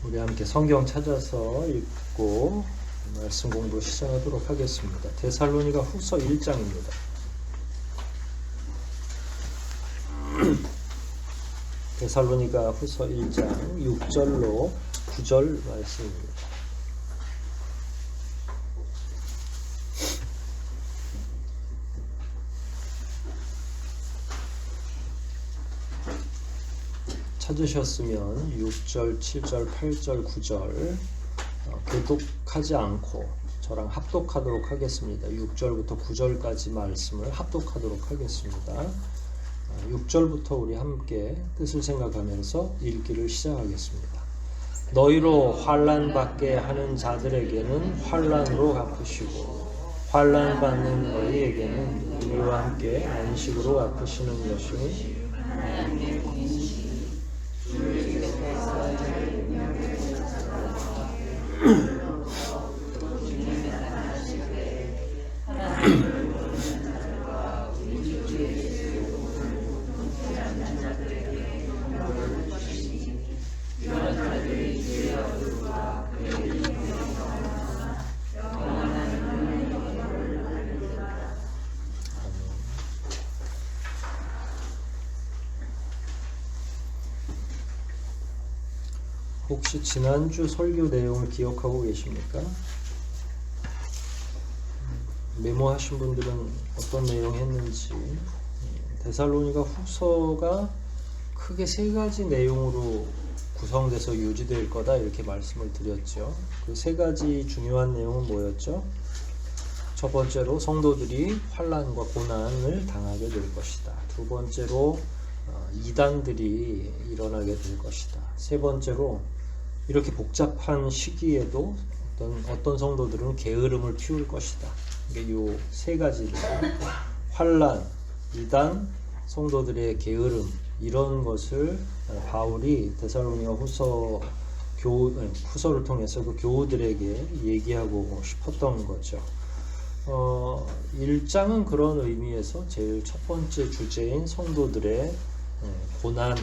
우리 함께 성경 찾아서 읽고 말씀 공부 시작하도록 하겠습니다. 데살로니가 후서 1장입니다. 데살로니가 후서 1장 6절로 9절 말씀입니다. 찾으셨으면 6절, 7절, 8절, 9절 교독하지 않고 저랑 합독하도록 하겠습니다. 6절부터 9절까지 말씀을 합독하도록 하겠습니다. 6절부터 우리 함께 뜻을 생각하면서 읽기를 시작하겠습니다. 너희로 환난 받게 하는 자들에게는 환난으로 갚으시고 환난 받는 너희에게는 우리와 함께 안식으로 갚으시는 것이니 혹시 지난주 설교 내용을 기억하고 계십니까? 메모하신 분들은 어떤 내용 했는지. 데살로니가 후서가 크게 세 가지 내용으로 구성돼서 유지될 거다 이렇게 말씀을 드렸죠. 그 세 가지 중요한 내용은 뭐였죠? 첫 번째로 성도들이 환난과 고난을 당하게 될 것이다. 두 번째로 이단들이 일어나게 될 것이다. 세 번째로 이렇게 복잡한 시기에도 어떤 성도들은 게으름을 피울 것이다. 이게 요 세 가지를 환난, 이단, 성도들의 게으름 이런 것을 바울이 데살로니가 후서를 통해서 그 교우들에게 얘기하고 싶었던 거죠. 1장은 그런 의미에서 제일 첫 번째 주제인 성도들의 고난,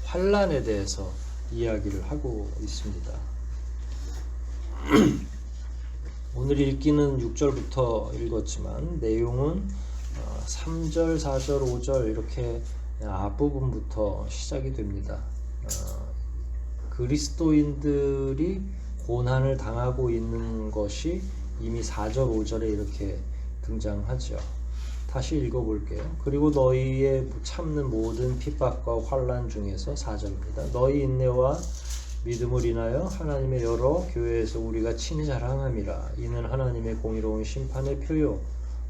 환난에 대해서 이야기를 하고 있습니다. 오늘 읽기는 6절부터 읽었지만 내용은 3절, 4절, 5절 이렇게 앞부분부터 시작이 됩니다. 그리스도인들이 고난을 당하고 있는 것이 이미 4절, 5절에 이렇게 등장하죠. 다시 읽어볼게요. 그리고 너희의 참는 모든 핍박과 환난 중에서 4절입니다. 너희 인내와 믿음을 인하여 하나님의 여러 교회에서 우리가 친히 자랑함이라. 이는 하나님의 공의로운 심판의 표요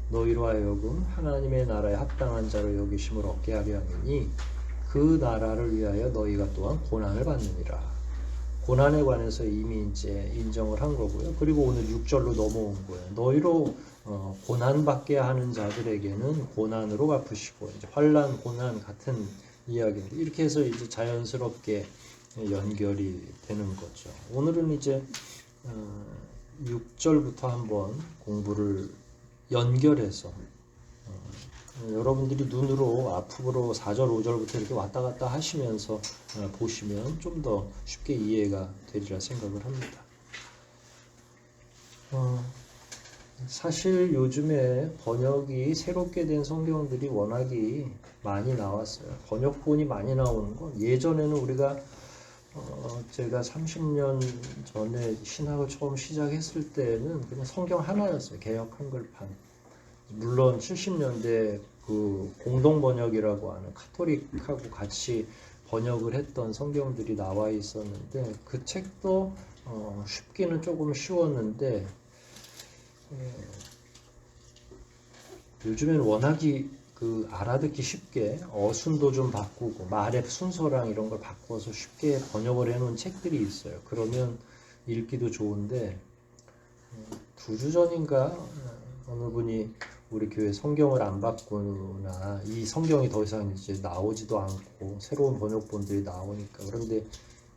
너희로 하여금 하나님의 나라에 합당한 자로 여기심을 얻게 하려 함이니 그 나라를 위하여 너희가 또한 고난을 받느니라. 고난에 관해서 이미 이제 인정을 한 거고요. 그리고 오늘 6절로 넘어온 거예요. 너희로 고난받게 하는 자들에게는 고난으로 갚으시고 이제 환난, 고난 같은 이야기인데 이렇게 해서 이제 자연스럽게 연결이 되는 거죠. 오늘은 이제 6절부터 한번 공부를 연결해서 여러분들이 눈으로 앞으로 4절, 5절부터 이렇게 왔다 갔다 하시면서 보시면 좀 더 쉽게 이해가 되리라 생각을 합니다. 사실 요즘에 번역이 새롭게 된 성경들이 워낙이 많이 나왔어요. 번역본이 많이 나오는 건 예전에는 우리가 제가 30년 전에 신학을 처음 시작했을 때는 그냥 성경 하나였어요. 개역 한글판. 물론 70년대 그 공동 번역이라고 하는 카톨릭하고 같이 번역을 했던 성경들이 나와 있었는데 그 책도 쉽기는 조금 쉬웠는데 요즘에는 워낙이 그 알아듣기 쉽게 어순도 좀 바꾸고 말의 순서랑 이런 걸 바꿔서 쉽게 번역을 해놓은 책들이 있어요. 그러면 읽기도 좋은데 2주 전인가 어느 분이 우리 교회 성경을 안 바꾸나 이 성경이 더 이상 이제 나오지도 않고 새로운 번역본들이 나오니까 그런데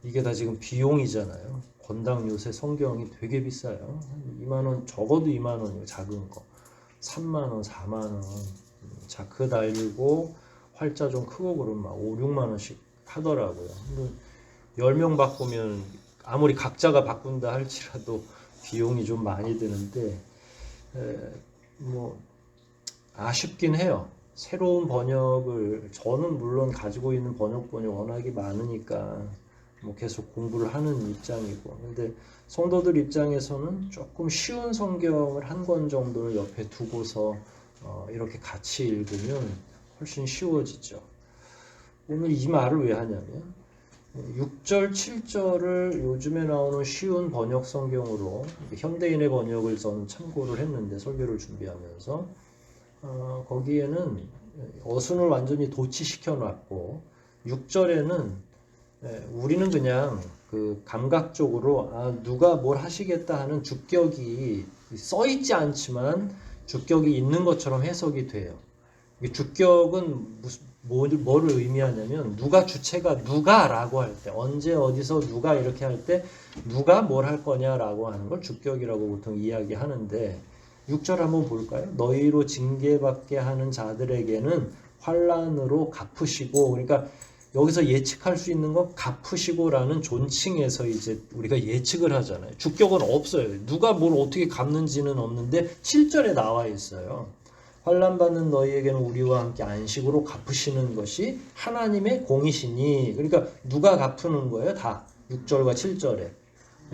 이게 다 지금 비용이잖아요. 권당 요새 성경이 되게 비싸요. 2만원 적어도 2만원이에요. 작은 거 3만원 4만원 자크 달리고 활자 좀 크고 그러면 막 5, 6만원씩 하더라고요. 10명 바꾸면 아무리 각자가 바꾼다 할지라도 비용이 좀 많이 드는데 뭐 아쉽긴 해요. 새로운 번역을 저는 물론 가지고 있는 번역본이 워낙에 많으니까 뭐 계속 공부를 하는 입장이고, 근데 성도들 입장에서는 조금 쉬운 성경을 한 권 정도를 옆에 두고서 이렇게 같이 읽으면 훨씬 쉬워지죠. 오늘 이 말을 왜 하냐면 6절, 7절을 요즘에 나오는 쉬운 번역 성경으로 현대인의 번역을 저는 참고를 했는데 설교를 준비하면서 거기에는 어순을 완전히 도치시켜 놨고 6절에는 우리는 그냥 그 감각적으로 누가 뭘 하시겠다 하는 주격이 써 있지 않지만 주격이 있는 것처럼 해석이 돼요. 주격은 뭐를 의미하냐면 누가 주체가 누가라고 할 때, 언제 어디서 누가 이렇게 할 때 누가 뭘 할 거냐라고 하는 걸 주격이라고 보통 이야기하는데 6절 한번 볼까요? 너희로 징계받게 하는 자들에게는 환난으로 갚으시고, 그러니까 여기서 예측할 수 있는 건 갚으시고라는 존칭에서 이제 우리가 예측을 하잖아요. 주격은 없어요. 누가 뭘 어떻게 갚는지는 없는데 7절에 나와 있어요. 환난 받는 너희에게는 우리와 함께 안식으로 갚으시는 것이 하나님의 공이시니, 그러니까 누가 갚는 거예요? 다 6절과 7절에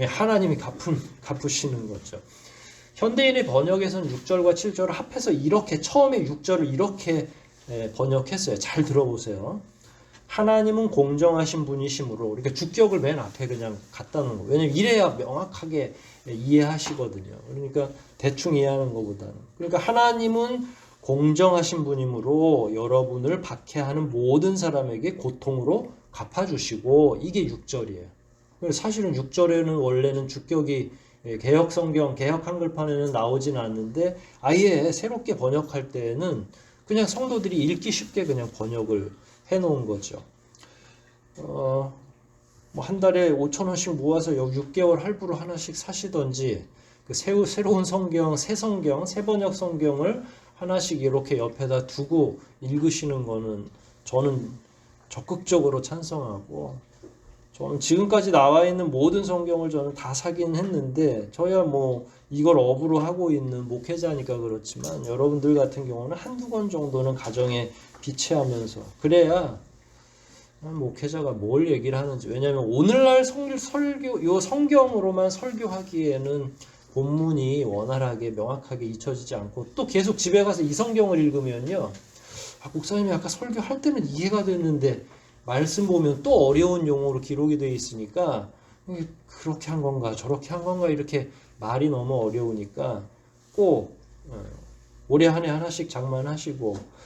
하나님이 갚으시는 거죠. 현대인의 번역에서는 6절과 7절을 합해서 이렇게 처음에 6절을 이렇게 번역했어요. 잘 들어보세요. 하나님은 공정하신 분이시므로, 그러니까 주격을 맨 앞에 그냥 갖다 놓은 거예요. 왜냐면 이래야 명확하게 이해하시거든요. 그러니까 대충 이해하는 것보다는. 그러니까 하나님은 공정하신 분이므로 여러분을 박해하는 모든 사람에게 고통으로 갚아주시고, 이게 6절이에요. 사실은 6절에는 원래는 주격이 개혁 성경, 개혁 한글판에는 나오진 않는데 아예 새롭게 번역할 때는 그냥 성도들이 읽기 쉽게 그냥 번역을 해놓은 거죠. 뭐 한 달에 5,000원씩 모아서 6개월 할부로 하나씩 사시던지, 그 새로운 성경, 새 번역 성경을 하나씩 이렇게 옆에다 두고 읽으시는 거는 저는 적극적으로 찬성하고, 저는 지금까지 나와 있는 모든 성경을 저는 다 사긴 했는데, 저야 뭐 이걸 업으로 하고 있는 목회자니까 그렇지만 여러분들 같은 경우는 한두 권 정도는 가정에 비치하면서 그래야 목회자가 뭘 얘기를 하는지, 왜냐하면 오늘날 설교, 요 성경으로만 설교하기에는 본문이 원활하게 명확하게 잊혀지지 않고, 또 계속 집에 가서 이 성경을 읽으면요, 목사님이 아까 설교할 때는 이해가 됐는데 말씀 보면 또 어려운 용어로 기록이 되어 있으니까 그렇게 한 건가 저렇게 한 건가 이렇게 말이 너무 어려우니까 꼭 올해 한 해 하나씩 장만하시고,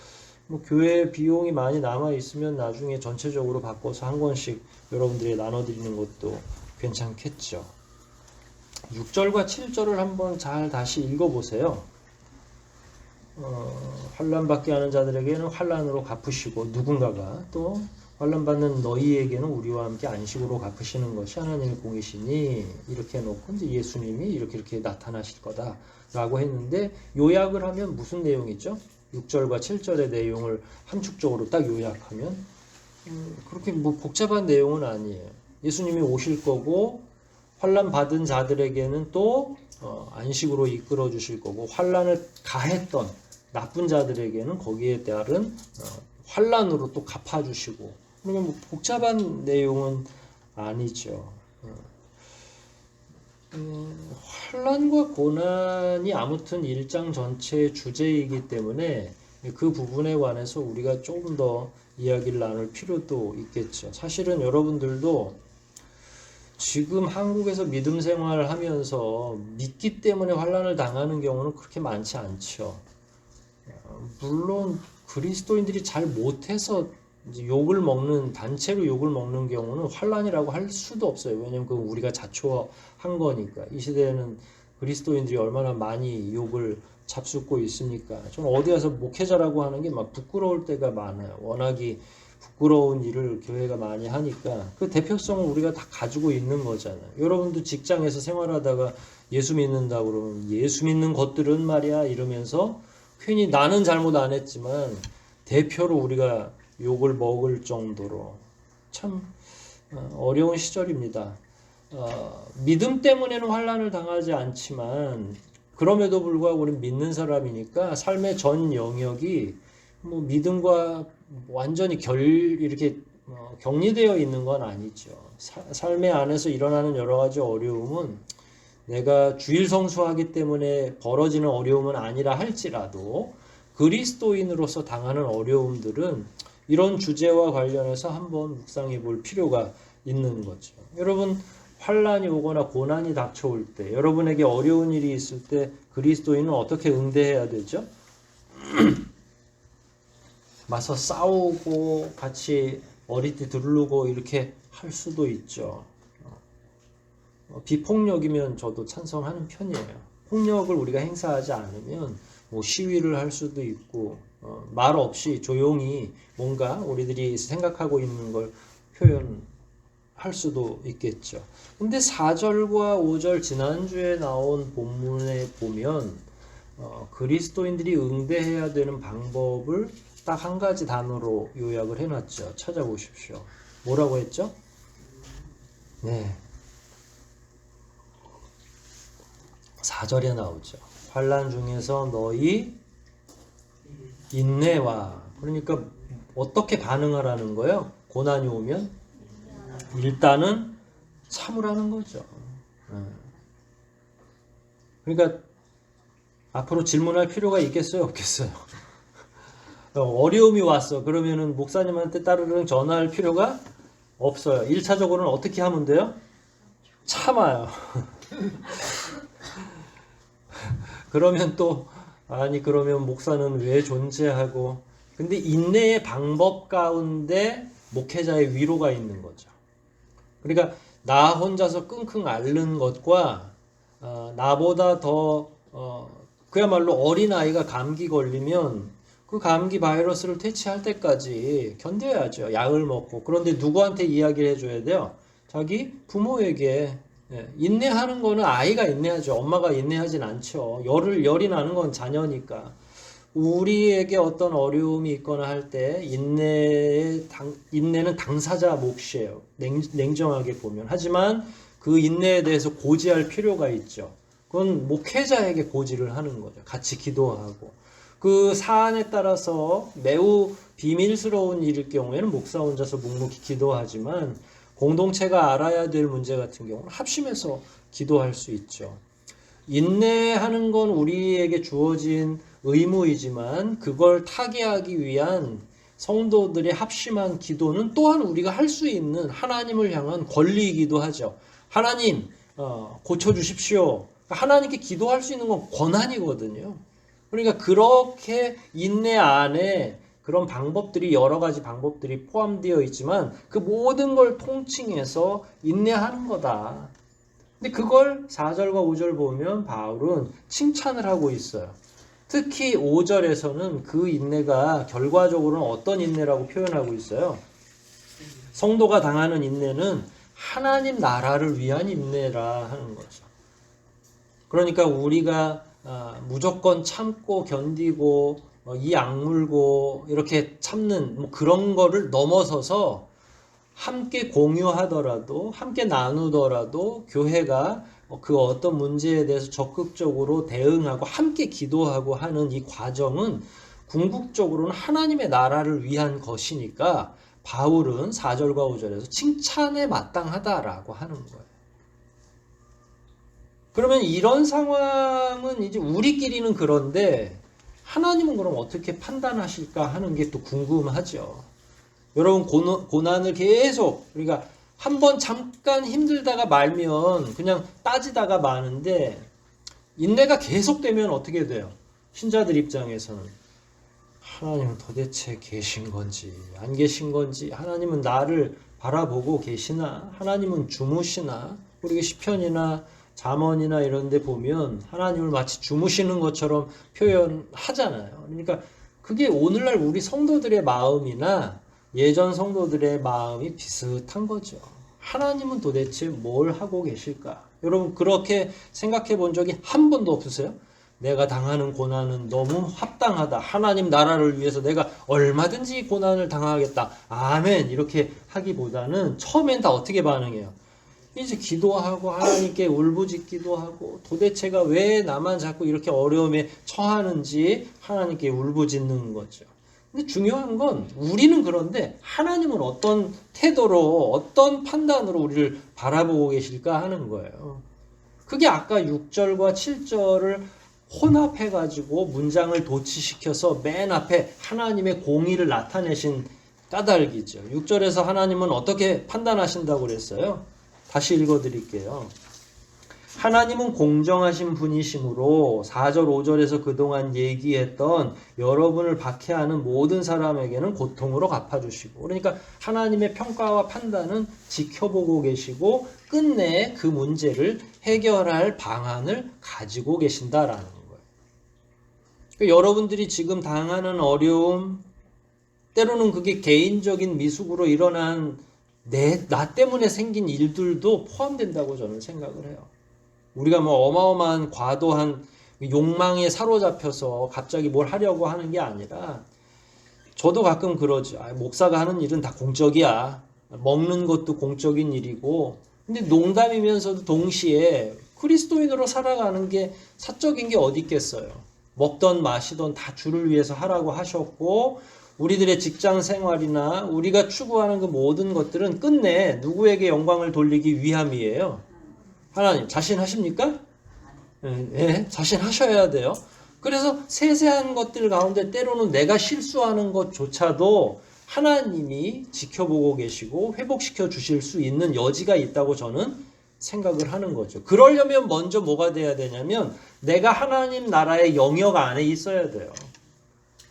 뭐 교회 비용이 많이 남아 있으면 나중에 전체적으로 바꿔서 한 권씩 여러분들이 나눠드리는 것도 괜찮겠죠. 6절과 7절을 한번 잘 다시 읽어보세요. 환난 받게 하는 자들에게는 환난으로 갚으시고, 누군가가 또 환난 받는 너희에게는 우리와 함께 안식으로 갚으시는 것이 하나님의 공이시니, 이렇게 해놓고 이제 예수님이 이렇게 나타나실 거다라고 했는데, 요약을 하면 무슨 내용이죠? 6절과 7절의 내용을 함축적으로 딱 요약하면 그렇게 뭐 복잡한 내용은 아니에요. 예수님이 오실 거고, 환난 받은 자들에게는 또 안식으로 이끌어 주실 거고, 환난을 가했던 나쁜 자들에게는 거기에 따른 환난으로 또 갚아 주시고, 그러니까 뭐 복잡한 내용은 아니죠. 환난과 고난이 아무튼 1장 전체의 주제이기 때문에 그 부분에 관해서 우리가 조금 더 이야기를 나눌 필요도 있겠죠. 사실은 여러분들도 지금 한국에서 믿음 생활을 하면서 믿기 때문에 환난을 당하는 경우는 그렇게 많지 않죠. 물론 그리스도인들이 잘 못해서 이제 욕을 먹는, 단체로 욕을 먹는 경우는 환난이라고 할 수도 없어요. 왜냐면 그건 우리가 자초한 거니까. 이 시대에는 그리스도인들이 얼마나 많이 욕을 잡숫고 있습니까? 저는 어디 가서 목회자라고 하는 게 막 부끄러울 때가 많아요. 워낙이 부끄러운 일을 교회가 많이 하니까 그 대표성을 우리가 다 가지고 있는 거잖아요. 여러분도 직장에서 생활하다가 예수 믿는다고 그러면 예수 믿는 것들은 말이야 이러면서 괜히 나는 잘못 안 했지만 대표로 우리가 욕을 먹을 정도로 참 어려운 시절입니다. 믿음 때문에는 환난을 당하지 않지만 그럼에도 불구하고 우리는 믿는 사람이니까 삶의 전 영역이 뭐 믿음과 완전히 이렇게 격리되어 있는 건 아니죠. 삶의 안에서 일어나는 여러 가지 어려움은 내가 주일 성수하기 때문에 벌어지는 어려움은 아니라 할지라도 그리스도인으로서 당하는 어려움들은 이런 주제와 관련해서 한번 묵상해 볼 필요가 있는 거죠. 여러분, 환난이 오거나 고난이 닥쳐올 때, 여러분에게 어려운 일이 있을 때 그리스도인은 어떻게 응대해야 되죠? 맞서 싸우고 같이 머리띠 두르고 이렇게 할 수도 있죠. 비폭력이면 저도 찬성하는 편이에요. 폭력을 우리가 행사하지 않으면 뭐 시위를 할 수도 있고 말 없이 조용히 뭔가 우리들이 생각하고 있는 걸 표현할 수도 있겠죠. 근데 4절과 5절 지난주에 나온 본문에 보면 그리스도인들이 응대해야 되는 방법을 딱 한 가지 단어로 요약을 해놨죠. 찾아보십시오. 뭐라고 했죠? 네. 4절에 나오죠. 환난 중에서 너희 인내와, 그러니까 어떻게 반응하라는 거예요? 고난이 오면 일단은 참으라는 거죠. 그러니까 앞으로 질문할 필요가 있겠어요, 없겠어요? 어려움이 왔어. 그러면은 목사님한테 따르릉 전화할 필요가 없어요. 1차적으로는 어떻게 하면 돼요? 참아요. 그러면 또 아니 그러면 목사는 왜 존재하고, 근데 인내의 방법 가운데 목회자의 위로가 있는 거죠. 그러니까 나 혼자서 끙끙 앓는 것과 나보다 더 그야말로 어린아이가 감기 걸리면 그 감기 바이러스를 퇴치할 때까지 견뎌야죠. 약을 먹고. 그런데 누구한테 이야기를 해줘야 돼요? 자기 부모에게. 인내하는 거는 아이가 인내하죠. 엄마가 인내하진 않죠. 열이 나는 건 자녀니까. 우리에게 어떤 어려움이 있거나 할 때 인내는 당사자 몫이에요. 냉정하게 보면. 하지만 그 인내에 대해서 고지할 필요가 있죠. 그건 목회자에게 고지를 하는 거죠. 같이 기도하고. 그 사안에 따라서 매우 비밀스러운 일일 경우에는 목사 혼자서 묵묵히 기도하지만 공동체가 알아야 될 문제 같은 경우는 합심해서 기도할 수 있죠. 인내하는 건 우리에게 주어진 의무이지만 그걸 타개하기 위한 성도들의 합심한 기도는 또한 우리가 할 수 있는 하나님을 향한 권리이기도 하죠. 하나님 고쳐주십시오. 하나님께 기도할 수 있는 건 권한이거든요. 그러니까 그렇게 인내 안에 그런 방법들이 여러 가지 방법들이 포함되어 있지만 그 모든 걸 통칭해서 인내하는 거다. 근데 그걸 4절과 5절 보면 바울은 칭찬을 하고 있어요. 특히 5절에서는 그 인내가 결과적으로는 어떤 인내라고 표현하고 있어요. 성도가 당하는 인내는 하나님 나라를 위한 인내라 하는 거죠. 그러니까 우리가 무조건 참고 견디고 이 악물고 이렇게 참는 뭐 그런 거를 넘어서서 함께 공유하더라도 함께 나누더라도 교회가 그 어떤 문제에 대해서 적극적으로 대응하고 함께 기도하고 하는 이 과정은 궁극적으로는 하나님의 나라를 위한 것이니까 바울은 4절과 5절에서 칭찬에 마땅하다라고 하는 거예요. 그러면 이런 상황은 이제 우리끼리는 그런데 하나님은 그럼 어떻게 판단하실까 하는 게 또 궁금하죠. 여러분 고난을 계속 그러니까 한번 잠깐 힘들다가 말면 그냥 따지다가 마는데 인내가 계속되면 어떻게 돼요? 신자들 입장에서는 하나님은 도대체 계신 건지 안 계신 건지, 하나님은 나를 바라보고 계시나, 하나님은 주무시나. 우리가 시편이나 잠언이나 이런 데 보면 하나님을 마치 주무시는 것처럼 표현하잖아요. 그러니까 그게 오늘날 우리 성도들의 마음이나 예전 성도들의 마음이 비슷한 거죠. 하나님은 도대체 뭘 하고 계실까? 여러분 그렇게 생각해 본 적이 한 번도 없으세요? 내가 당하는 고난은 너무 합당하다. 하나님 나라를 위해서 내가 얼마든지 고난을 당하겠다. 아멘. 이렇게 하기보다는 처음엔 다 어떻게 반응해요? 이제 기도하고 하나님께 울부짖기도 하고 도대체가 왜 나만 자꾸 이렇게 어려움에 처하는지 하나님께 울부짖는 거죠. 근데 중요한 건 우리는 그런데 하나님은 어떤 태도로 어떤 판단으로 우리를 바라보고 계실까 하는 거예요. 그게 아까 6절과 7절을 혼합해가지고 문장을 도치시켜서 맨 앞에 하나님의 공의를 나타내신 까닭이죠. 6절에서 하나님은 어떻게 판단하신다고 그랬어요? 다시 읽어드릴게요. 하나님은 공정하신 분이시므로 4절, 5절에서 그동안 얘기했던 여러분을 박해하는 모든 사람에게는 고통으로 갚아주시고, 그러니까 하나님의 평가와 판단은 지켜보고 계시고 끝내 그 문제를 해결할 방안을 가지고 계신다라는 거예요. 그러니까 여러분들이 지금 당하는 어려움, 때로는 그게 개인적인 미숙으로 일어난 나 때문에 생긴 일들도 포함된다고 저는 생각을 해요. 우리가 뭐 어마어마한 과도한 욕망에 사로잡혀서 갑자기 뭘 하려고 하는 게 아니라, 저도 가끔 그러죠. 목사가 하는 일은 다 공적이야. 먹는 것도 공적인 일이고. 근데 농담이면서도 동시에 그리스도인으로 살아가는 게 사적인 게 어디 있겠어요. 먹던 마시던 다 주를 위해서 하라고 하셨고, 우리들의 직장 생활이나 우리가 추구하는 그 모든 것들은 끝내 누구에게 영광을 돌리기 위함이에요. 하나님 자신하십니까? 네, 자신하셔야 돼요. 그래서 세세한 것들 가운데 때로는 내가 실수하는 것조차도 하나님이 지켜보고 계시고 회복시켜 주실 수 있는 여지가 있다고 저는 생각을 하는 거죠. 그러려면 먼저 뭐가 돼야 되냐면 내가 하나님 나라의 영역 안에 있어야 돼요.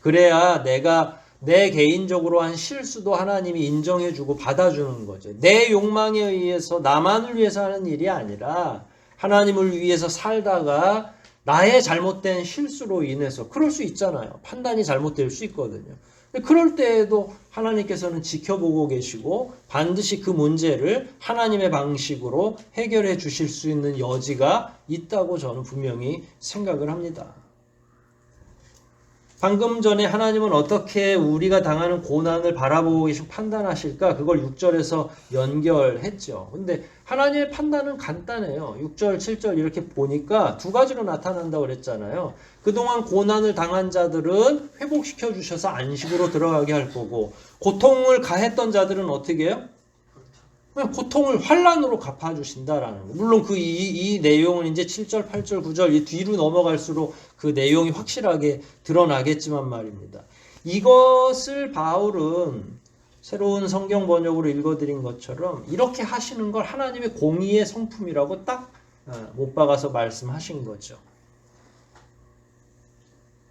그래야 내가 내 개인적으로 한 실수도 하나님이 인정해주고 받아주는 거죠. 내 욕망에 의해서 나만을 위해서 하는 일이 아니라 하나님을 위해서 살다가 나의 잘못된 실수로 인해서, 그럴 수 있잖아요. 판단이 잘못될 수 있거든요. 그럴 때에도 하나님께서는 지켜보고 계시고 반드시 그 문제를 하나님의 방식으로 해결해 주실 수 있는 여지가 있다고 저는 분명히 생각을 합니다. 방금 전에 하나님은 어떻게 우리가 당하는 고난을 바라보고 계시고 판단하실까? 그걸 6절에서 연결했죠. 근데 하나님의 판단은 간단해요. 6절, 7절 이렇게 보니까 두 가지로 나타난다고 그랬잖아요. 그동안 고난을 당한 자들은 회복시켜 주셔서 안식으로 들어가게 할 거고, 고통을 가했던 자들은 어떻게 해요? 그냥 고통을 환난으로 갚아주신다라는 거. 물론 이 내용은 이제 7절, 8절, 9절 이 뒤로 넘어갈수록 그 내용이 확실하게 드러나겠지만 말입니다. 이것을 바울은 새로운 성경 번역으로 읽어드린 것처럼 이렇게 하시는 걸 하나님의 공의의 성품이라고 딱 못 박아서 말씀하신 거죠.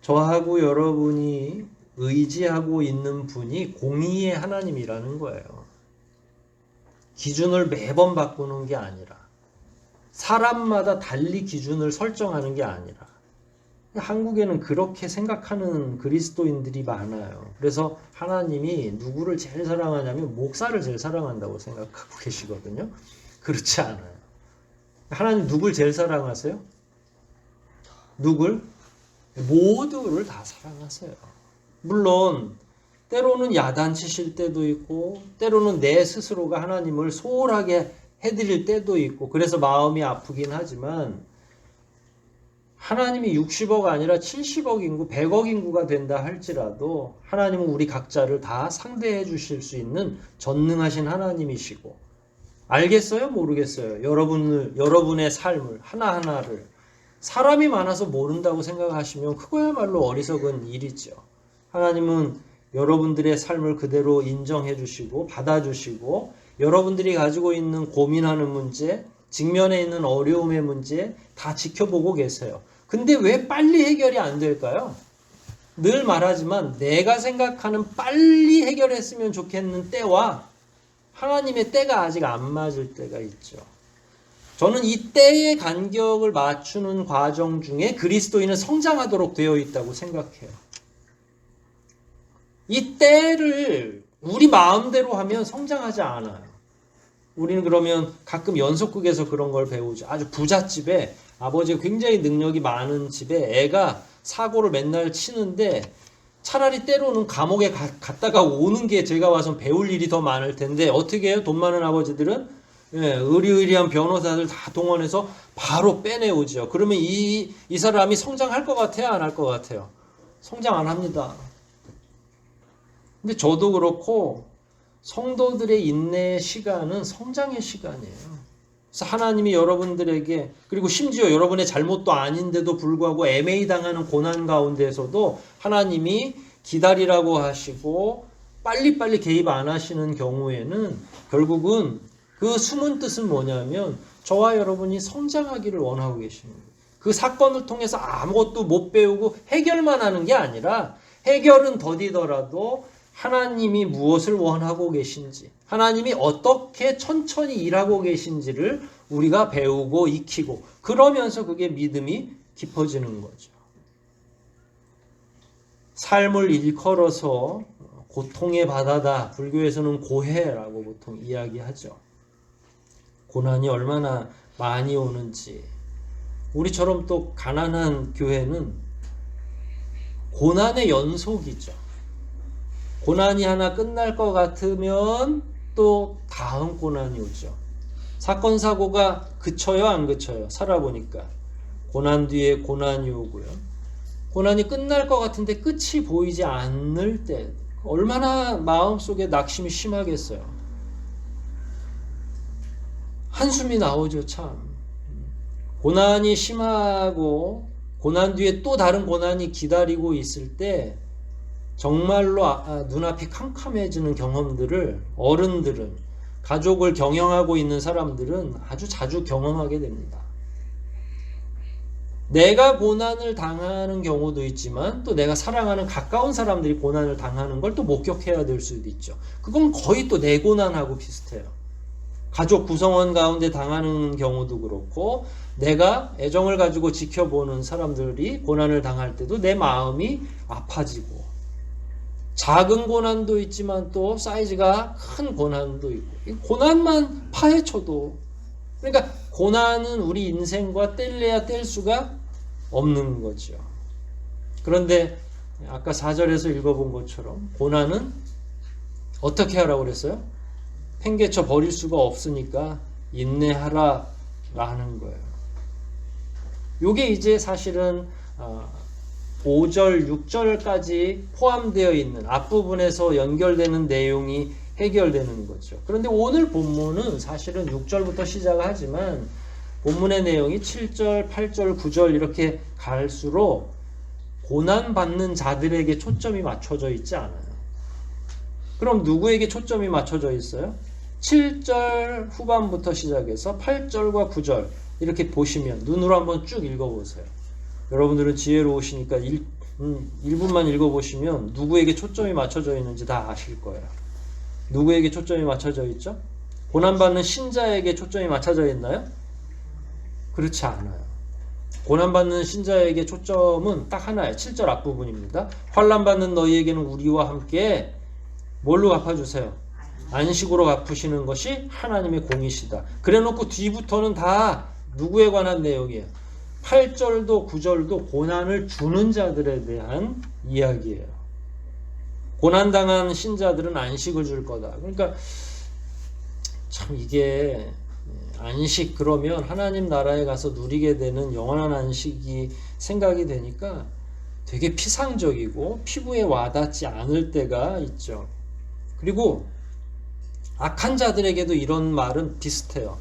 저하고 여러분이 의지하고 있는 분이 공의의 하나님이라는 거예요. 기준을 매번 바꾸는 게 아니라, 사람마다 달리 기준을 설정하는 게 아니라, 한국에는 그렇게 생각하는 그리스도인들이 많아요. 그래서 하나님이 누구를 제일 사랑하냐면 목사를 제일 사랑한다고 생각하고 계시거든요. 그렇지 않아요. 하나님 누굴 제일 사랑하세요? 누굴? 모두를 다 사랑하세요. 물론 때로는 야단치실 때도 있고, 때로는 내 스스로가 하나님을 소홀하게 해드릴 때도 있고, 그래서 마음이 아프긴 하지만, 하나님이 60억 아니라 70억 인구, 100억 인구가 된다 할지라도 하나님은 우리 각자를 다 상대해 주실 수 있는 전능하신 하나님이시고, 알겠어요? 모르겠어요? 여러분의 삶을 하나하나를 사람이 많아서 모른다고 생각하시면 그거야말로 어리석은 일이죠. 하나님은 여러분들의 삶을 그대로 인정해 주시고 받아주시고, 여러분들이 가지고 있는 고민하는 문제, 직면에 있는 어려움의 문제 다 지켜보고 계세요. 근데 왜 빨리 해결이 안 될까요? 늘 말하지만 내가 생각하는 빨리 해결했으면 좋겠는 때와 하나님의 때가 아직 안 맞을 때가 있죠. 저는 이 때의 간격을 맞추는 과정 중에 그리스도인은 성장하도록 되어 있다고 생각해요. 이 때를 우리 마음대로 하면 성장하지 않아요. 우리는 그러면 가끔 연속극에서 그런 걸 배우죠. 아주 부잣집에 아버지가 굉장히 능력이 많은 집에 애가 사고를 맨날 치는데, 차라리 때로는 감옥에 갔다가 오는 게 제가 와서 배울 일이 더 많을 텐데 어떻게 해요? 돈 많은 아버지들은 의리의리한 변호사들 다 동원해서 바로 빼내오죠. 그러면 이 사람이 성장할 것 같아요? 안 할 것 같아요? 성장 안 합니다. 근데 저도 그렇고 성도들의 인내의 시간은 성장의 시간이에요. 그래서 하나님이 여러분들에게, 그리고 심지어 여러분의 잘못도 아닌데도 불구하고 애매히 당하는 고난 가운데서도 하나님이 기다리라고 하시고 빨리빨리 개입 안 하시는 경우에는 결국은 그 숨은 뜻은 뭐냐면 저와 여러분이 성장하기를 원하고 계시는 거예요. 그 사건을 통해서 아무것도 못 배우고 해결만 하는 게 아니라, 해결은 더디더라도 하나님이 무엇을 원하고 계신지, 하나님이 어떻게 천천히 일하고 계신지를 우리가 배우고 익히고, 그러면서 그게 믿음이 깊어지는 거죠. 삶을 일컬어서 고통의 바다다, 불교에서는 고해라고 보통 이야기하죠. 고난이 얼마나 많이 오는지. 우리처럼 또 가난한 교회는 고난의 연속이죠. 고난이 하나 끝날 것 같으면 또 다음 고난이 오죠. 사건 사고가 그쳐요, 안 그쳐요? 살아보니까 고난 뒤에 고난이 오고요. 고난이 끝날 것 같은데 끝이 보이지 않을 때 얼마나 마음속에 낙심이 심하겠어요. 한숨이 나오죠, 참. 고난이 심하고 고난 뒤에 또 다른 고난이 기다리고 있을 때 정말로 눈앞이 캄캄해지는 경험들을 어른들은, 가족을 경영하고 있는 사람들은 아주 자주 경험하게 됩니다. 내가 고난을 당하는 경우도 있지만 또 내가 사랑하는 가까운 사람들이 고난을 당하는 걸 또 목격해야 될 수도 있죠. 그건 거의 또 내 고난하고 비슷해요. 가족 구성원 가운데 당하는 경우도 그렇고, 내가 애정을 가지고 지켜보는 사람들이 고난을 당할 때도 내 마음이 아파지고, 작은 고난도 있지만 또 사이즈가 큰 고난도 있고, 고난만 파헤쳐도, 그러니까 고난은 우리 인생과 뗄래야 뗄 수가 없는 거죠. 그런데 아까 4절에서 읽어본 것처럼 고난은 어떻게 하라고 그랬어요? 팽개쳐 버릴 수가 없으니까 인내하라 라는 거예요. 요게 이제 사실은 5절, 6절까지 포함되어 있는 앞부분에서 연결되는 내용이 해결되는 거죠. 그런데 오늘 본문은 사실은 6절부터 시작하지만 본문의 내용이 7절, 8절, 9절 이렇게 갈수록 고난받는 자들에게 초점이 맞춰져 있지 않아요. 그럼 누구에게 초점이 맞춰져 있어요? 7절 후반부터 시작해서 8절과 9절 이렇게 보시면, 눈으로 한번 쭉 읽어보세요. 여러분들은 지혜로우시니까 1분만 읽어보시면 누구에게 초점이 맞춰져 있는지 다 아실 거예요. 누구에게 초점이 맞춰져 있죠? 고난받는 신자에게 초점이 맞춰져 있나요? 그렇지 않아요. 고난받는 신자에게 초점은 딱 하나예요. 7절 앞부분입니다. 환난받는 너희에게는 우리와 함께 뭘로 갚아주세요? 안식으로 갚으시는 것이 하나님의 공이시다. 그래놓고 뒤부터는 다 누구에 관한 내용이에요? 8절도 9절도 고난을 주는 자들에 대한 이야기예요. 고난당한 신자들은 안식을 줄 거다. 그러니까 참 이게 안식, 그러면 하나님 나라에 가서 누리게 되는 영원한 안식이 생각이 되니까 되게 피상적이고 피부에 와닿지 않을 때가 있죠. 그리고 악한 자들에게도 이런 말은 비슷해요.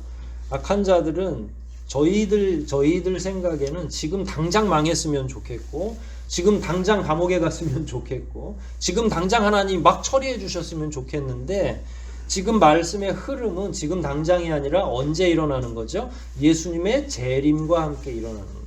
악한 자들은 저희들 생각에는 지금 당장 망했으면 좋겠고, 지금 당장 감옥에 갔으면 좋겠고, 지금 당장 하나님 막 처리해 주셨으면 좋겠는데, 지금 말씀의 흐름은 지금 당장이 아니라 언제 일어나는 거죠? 예수님의 재림과 함께 일어나는 거예요.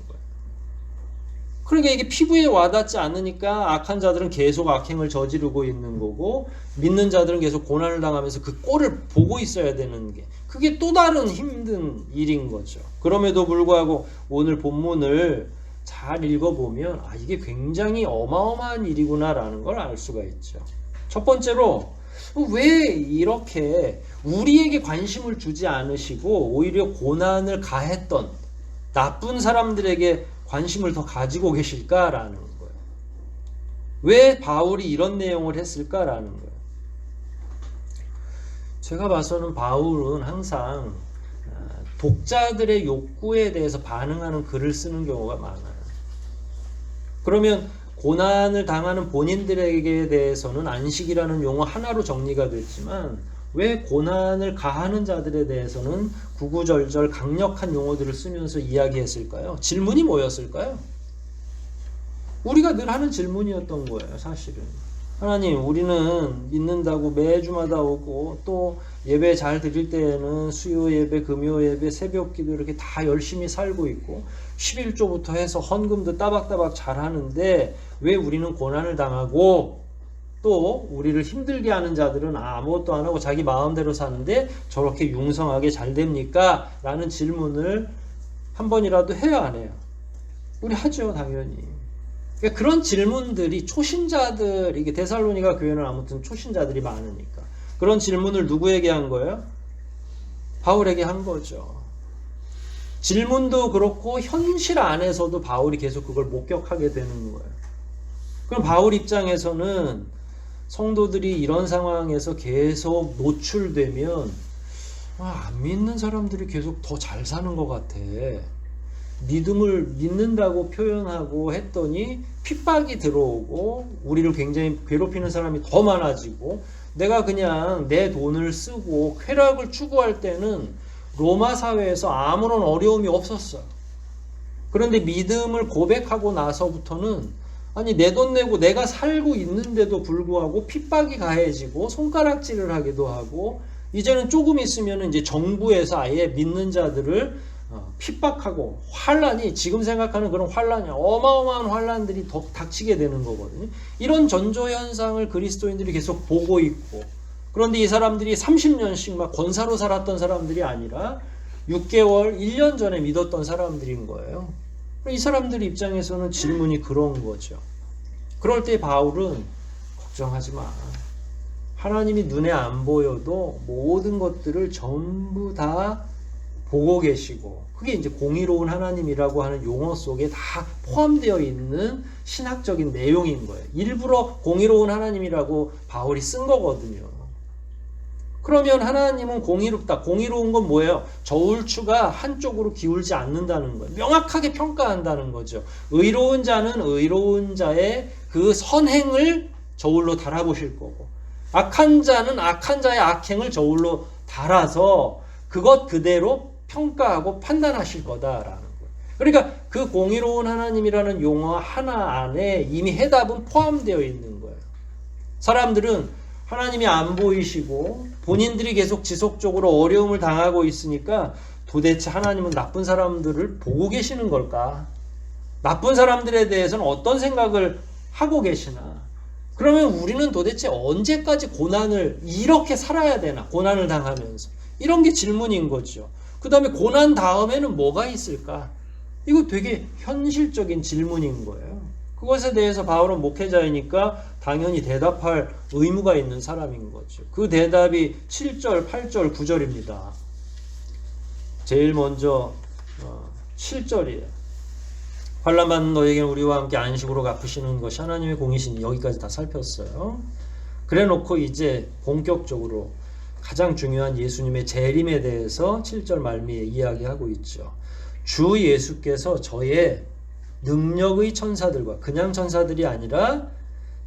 그러니까 이게 피부에 와닿지 않으니까 악한 자들은 계속 악행을 저지르고 있는 거고, 믿는 자들은 계속 고난을 당하면서 그 꼴을 보고 있어야 되는 게, 그게 또 다른 힘든 일인 거죠. 그럼에도 불구하고 오늘 본문을 잘 읽어보면 이게 굉장히 어마어마한 일이구나라는 걸 알 수가 있죠. 첫 번째로, 왜 이렇게 우리에게 관심을 주지 않으시고 오히려 고난을 가했던 나쁜 사람들에게 관심을 더 가지고 계실까라는 거예요. 왜 바울이 이런 내용을 했을까라는 거예요. 제가 봐서는 바울은 항상 독자들의 욕구에 대해서 반응하는 글을 쓰는 경우가 많아요. 그러면 고난을 당하는 본인들에게 대해서는 안식이라는 용어 하나로 정리가 됐지만 왜 고난을 가하는 자들에 대해서는 구구절절 강력한 용어들을 쓰면서 이야기했을까요? 질문이 뭐였을까요? 우리가 늘 하는 질문이었던 거예요, 사실은. 하나님, 우리는 믿는다고 매주마다 오고 또 예배 잘 드릴 때에는 수요 예배, 금요 예배, 새벽 기도 이렇게 다 열심히 살고 있고 11조부터 해서 헌금도 따박따박 잘 하는데 왜 우리는 고난을 당하고 또 우리를 힘들게 하는 자들은 아무것도 안 하고 자기 마음대로 사는데 저렇게 융성하게 잘 됩니까? 라는 질문을 한 번이라도 해야 안 해요? 우리 하죠, 당연히. 그러니까 그런 질문들이 초신자들, 이게 데살로니가 교회는 아무튼 초신자들이 많으니까 그런 질문을 누구에게 한 거예요? 바울에게 한 거죠. 질문도 그렇고 현실 안에서도 바울이 계속 그걸 목격하게 되는 거예요. 그럼 바울 입장에서는 성도들이 이런 상황에서 계속 노출되면 안 믿는 사람들이 계속 더 잘 사는 것 같아. 믿음을 믿는다고 표현하고 했더니 핍박이 들어오고 우리를 굉장히 괴롭히는 사람이 더 많아지고 내가 그냥 내 돈을 쓰고 쾌락을 추구할 때는 로마 사회에서 아무런 어려움이 없었어요. 그런데 믿음을 고백하고 나서부터는 아니 내 돈 내고 내가 살고 있는데도 불구하고 핍박이 가해지고 손가락질을 하기도 하고 이제는 조금 있으면 이제 정부에서 아예 믿는 자들을 핍박하고 환란이 지금 생각하는 그런 환란이 어마어마한 환란들이 더 닥치게 되는 거거든요. 이런 전조현상을 그리스도인들이 계속 보고 있고 그런데 이 사람들이 30년씩 막 권사로 살았던 사람들이 아니라 6개월, 1년 전에 믿었던 사람들인 거예요. 이 사람들 입장에서는 질문이 그런 거죠. 그럴 때 바울은 걱정하지 마. 하나님이 눈에 안 보여도 모든 것들을 전부 다 보고 계시고 그게 이제 공의로운 하나님이라고 하는 용어 속에 다 포함되어 있는 신학적인 내용인 거예요. 일부러 공의로운 하나님이라고 바울이 쓴 거거든요. 그러면 하나님은 공의롭다. 공의로운 건 뭐예요? 저울추가 한쪽으로 기울지 않는다는 거예요. 명확하게 평가한다는 거죠. 의로운 자는 의로운 자의 그 선행을 저울로 달아보실 거고 악한 자는 악한 자의 악행을 저울로 달아서 그것 그대로 평가하고 판단하실 거다라는 거예요. 그러니까 그 공의로운 하나님이라는 용어 하나 안에 이미 해답은 포함되어 있는 거예요. 사람들은 하나님이 안 보이시고 본인들이 계속 지속적으로 어려움을 당하고 있으니까 도대체 하나님은 나쁜 사람들을 보고 계시는 걸까? 나쁜 사람들에 대해서는 어떤 생각을 하고 계시나? 그러면 우리는 도대체 언제까지 고난을 이렇게 살아야 되나? 고난을 당하면서. 이런 게 질문인 거죠. 그 다음에 고난 다음에는 뭐가 있을까? 이거 되게 현실적인 질문인 거예요. 그것에 대해서 바울은 목회자이니까 당연히 대답할 의무가 있는 사람인 거죠. 그 대답이 7절, 8절, 9절입니다. 제일 먼저 7절이에요. 환난받는 너에게는 우리와 함께 안식으로 갚으시는 것이 하나님의 공이시니 여기까지 다 살폈어요. 그래놓고 이제 본격적으로 가장 중요한 예수님의 재림에 대해서 7절 말미에 이야기하고 있죠. 주 예수께서 저의 능력의 천사들과 그냥 천사들이 아니라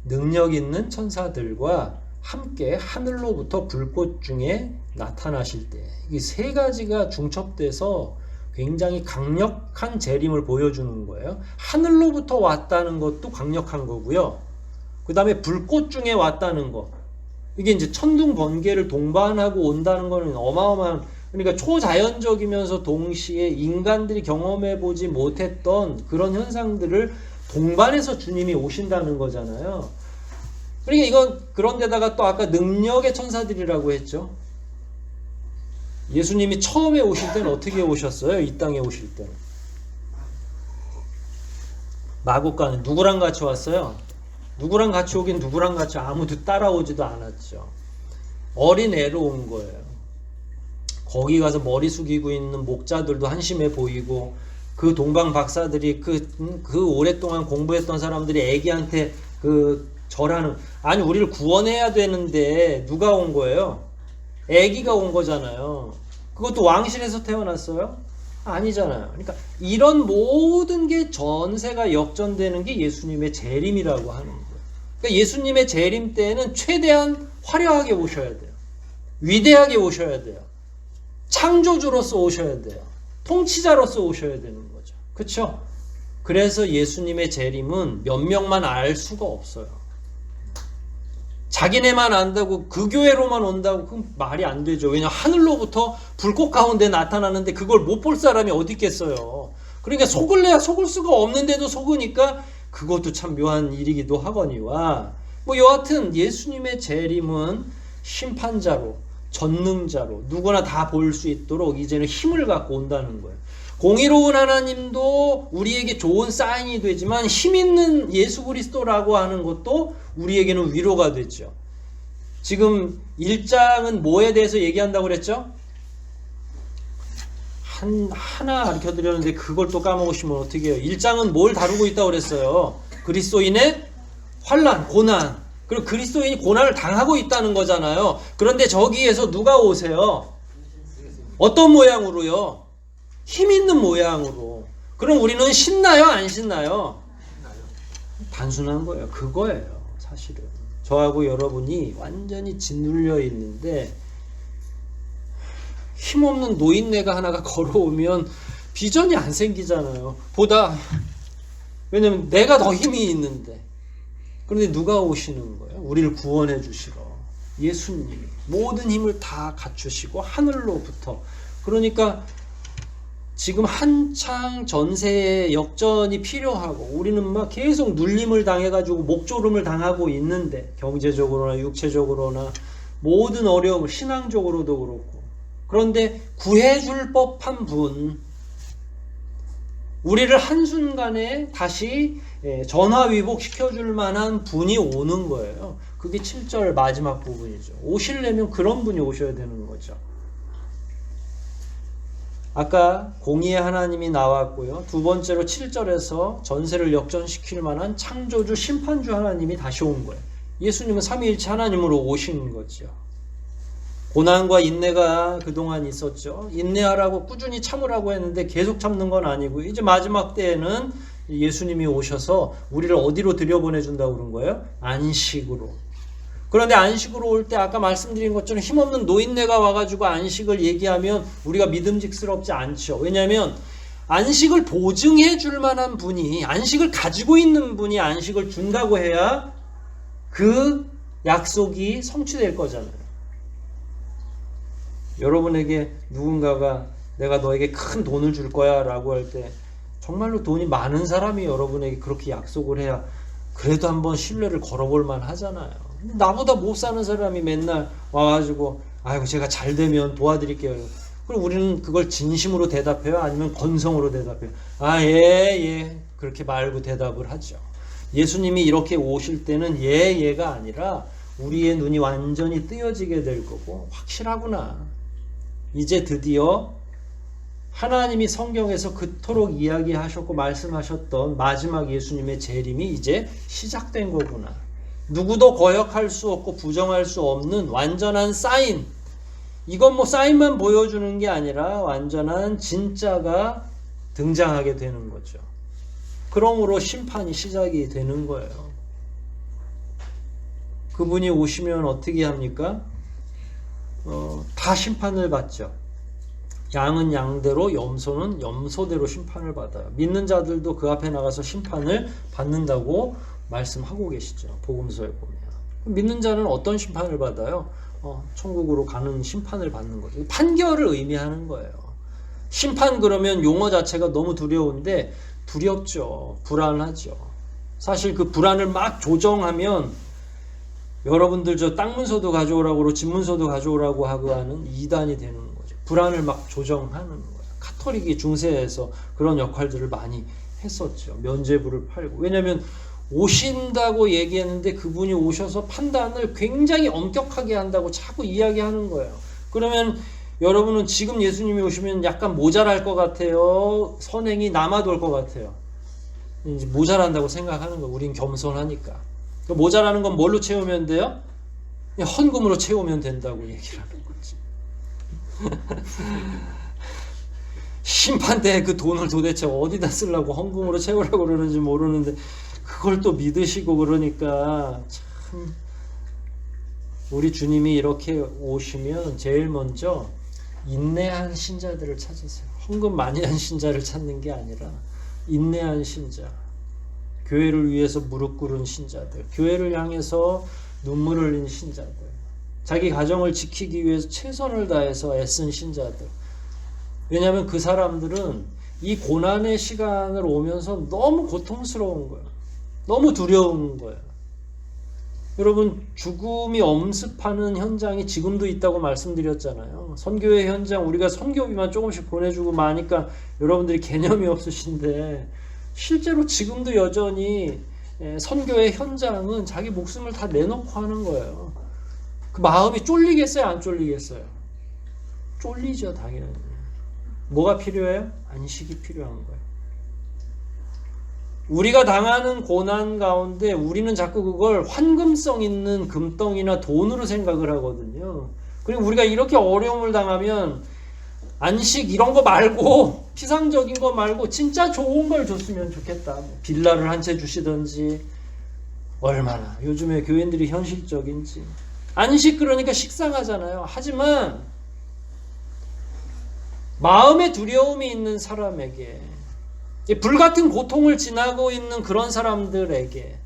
능력 있는 천사들과 함께 하늘로부터 불꽃 중에 나타나실 때 이 세 가지가 중첩돼서 굉장히 강력한 재림을 보여주는 거예요. 하늘로부터 왔다는 것도 강력한 거고요. 그 다음에 불꽃 중에 왔다는 것 이게 이제 천둥 번개를 동반하고 온다는 거는 어마어마한 그러니까 초자연적이면서 동시에 인간들이 경험해보지 못했던 그런 현상들을 동반해서 주님이 오신다는 거잖아요. 그러니까 이건 그런데다가 또 아까 능력의 천사들이라고 했죠. 예수님이 처음에 오실 때는 어떻게 오셨어요? 이 땅에 오실 때는 마국간에 누구랑 같이 왔어요? 누구랑 같이 오긴 누구랑 같이 아무도 따라오지도 않았죠. 어린애로 온 거예요. 거기 가서 머리 숙이고 있는 목자들도 한심해 보이고 그 동방 박사들이 그 오랫동안 공부했던 사람들이 애기한테 절하는 아니 우리를 구원해야 되는데 누가 온 거예요? 애기가 온 거잖아요. 그것도 왕실에서 태어났어요? 아니잖아요. 그러니까 이런 모든 게 전세가 역전되는 게 예수님의 재림이라고 하는 거예요. 그러니까 예수님의 재림 때에는 최대한 화려하게 오셔야 돼요. 위대하게 오셔야 돼요. 창조주로서 오셔야 돼요. 통치자로서 오셔야 되는 거죠. 그렇죠? 그래서 예수님의 재림은 몇 명만 알 수가 없어요. 자기네만 안다고 그 교회로만 온다고 그건 말이 안 되죠. 왜냐하면 하늘로부터 불꽃 가운데 나타나는데 그걸 못 볼 사람이 어디 있겠어요. 그러니까 속을래야 속을 수가 없는데도 속으니까 그것도 참 묘한 일이기도 하거니와 뭐 여하튼 예수님의 재림은 심판자로 전능자로 누구나 다 볼 수 있도록 이제는 힘을 갖고 온다는 거예요. 공의로운 하나님도 우리에게 좋은 사인이 되지만 힘 있는 예수 그리스도라고 하는 것도 우리에게는 위로가 되죠. 지금 1장은 뭐에 대해서 얘기한다고 그랬죠? 하나 가르쳐 드렸는데 그걸 또 까먹으시면 어떻게 해요? 1장은 뭘 다루고 있다고 그랬어요? 그리스도인의 환난, 고난. 그리고 그리스도인이 고난을 당하고 있다는 거잖아요. 그런데 저기에서 누가 오세요? 어떤 모양으로요? 힘 있는 모양으로. 그럼 우리는 신나요? 안 신나요? 단순한 거예요. 그거예요. 사실은. 저하고 여러분이 완전히 짓눌려 있는데 힘없는 노인네가 하나가 걸어오면 비전이 안 생기잖아요. 왜냐면 내가 더 힘이 있는데. 그런데 누가 오시는 거예요? 우리를 구원해 주시러. 예수님이 모든 힘을 다 갖추시고 하늘로부터. 그러니까 지금 한창 전세의 역전이 필요하고 우리는 막 계속 눌림을 당해가지고 목조름을 당하고 있는데 경제적으로나 육체적으로나 모든 어려움, 신앙적으로도 그렇고 그런데 구해줄 법한 분 우리를 한순간에 다시 전화위복시켜줄 만한 분이 오는 거예요. 그게 7절 마지막 부분이죠. 오시려면 그런 분이 오셔야 되는 거죠. 아까 공의의 하나님이 나왔고요. 두 번째로 7절에서 전세를 역전시킬 만한 창조주, 심판주 하나님이 다시 온 거예요. 예수님은 삼위일체 하나님으로 오신 거죠. 고난과 인내가 그동안 있었죠. 인내하라고 꾸준히 참으라고 했는데 계속 참는 건 아니고 이제 마지막 때에는 예수님이 오셔서 우리를 어디로 들여보내준다고 그런 거예요? 안식으로. 그런데 안식으로 올 때 아까 말씀드린 것처럼 힘없는 노인네가 와가지고 안식을 얘기하면 우리가 믿음직스럽지 않죠. 왜냐하면 안식을 보증해 줄 만한 분이 안식을 가지고 있는 분이 안식을 준다고 해야 그 약속이 성취될 거잖아요. 여러분에게 누군가가 내가 너에게 큰 돈을 줄 거야 라고 할 때 정말로 돈이 많은 사람이 여러분에게 그렇게 약속을 해야 그래도 한번 신뢰를 걸어볼 만 하잖아요. 나보다 못 사는 사람이 맨날 와가지고 아이고 제가 잘 되면 도와드릴게요. 그럼 우리는 그걸 진심으로 대답해요? 아니면 건성으로 대답해요? 예 그렇게 말고 대답을 하죠. 예수님이 이렇게 오실 때는 예가 아니라 우리의 눈이 완전히 뜨여지게 될 거고 확실하구나. 이제 드디어 하나님이 성경에서 그토록 이야기하셨고 말씀하셨던 마지막 예수님의 재림이 이제 시작된 거구나. 누구도 거역할 수 없고 부정할 수 없는 완전한 사인. 이건 뭐 사인만 보여주는 게 아니라 완전한 진짜가 등장하게 되는 거죠. 그러므로 심판이 시작이 되는 거예요. 그분이 오시면 어떻게 합니까? 다 심판을 받죠. 양은 양대로 염소는 염소대로 심판을 받아요. 믿는 자들도 그 앞에 나가서 심판을 받는다고 말씀하고 계시죠. 복음서에 보면. 믿는 자는 어떤 심판을 받아요? 천국으로 가는 심판을 받는 거죠. 판결을 의미하는 거예요. 심판 그러면 용어 자체가 너무 두려운데 두렵죠. 불안하죠. 사실 그 불안을 막 조정하면 여러분들 저 땅 문서도 가져오라고 그러고 집 문서도 가져오라고 하고 하는 이단이 되는 거죠. 불안을 막 조정하는 거예요. 카톨릭이 중세에서 그런 역할들을 많이 했었죠. 면죄부를 팔고. 왜냐하면 오신다고 얘기했는데 그분이 오셔서 판단을 굉장히 엄격하게 한다고 자꾸 이야기하는 거예요. 그러면 여러분은 지금 예수님이 오시면 약간 모자랄 것 같아요? 선행이 남아돌 것 같아요? 이제 모자란다고 생각하는 거예요. 우린 겸손하니까. 모자라는 건 뭘로 채우면 돼요? 헌금으로 채우면 된다고 얘기를 하는 거지. 심판대에 그 돈을 도대체 어디다 쓰려고 헌금으로 채우려고 그러는지 모르는데 그걸 또 믿으시고 그러니까 참 우리 주님이 이렇게 오시면 제일 먼저 인내한 신자들을 찾으세요. 헌금 많이 한 신자를 찾는 게 아니라 인내한 신자, 교회를 위해서 무릎 꿇은 신자들, 교회를 향해서 눈물 흘린 신자들, 자기 가정을 지키기 위해서 최선을 다해서 애쓴 신자들. 왜냐하면 그 사람들은 이 고난의 시간을 오면서 너무 고통스러운 거예요. 너무 두려운 거예요. 여러분, 죽음이 엄습하는 현장이 지금도 있다고 말씀드렸잖아요. 선교의 현장, 우리가 선교비만 조금씩 보내주고 마니까 여러분들이 개념이 없으신데 실제로 지금도 여전히 선교의 현장은 자기 목숨을 다 내놓고 하는 거예요. 그 마음이 쫄리겠어요? 안 쫄리겠어요? 쫄리죠, 당연히. 뭐가 필요해요? 안식이 필요한 거예요. 우리가 당하는 고난 가운데 우리는 자꾸 그걸 환금성 있는 금덩이나 돈으로 생각을 하거든요. 그리고 우리가 이렇게 어려움을 당하면 안식 이런 거 말고 피상적인 거 말고 진짜 좋은 걸 줬으면 좋겠다. 빌라를 한 채 주시든지. 얼마나 요즘에 교인들이 현실적인지. 안식 그러니까 식상하잖아요. 하지만 마음의 두려움이 있는 사람에게, 불같은 고통을 지나고 있는 그런 사람들에게,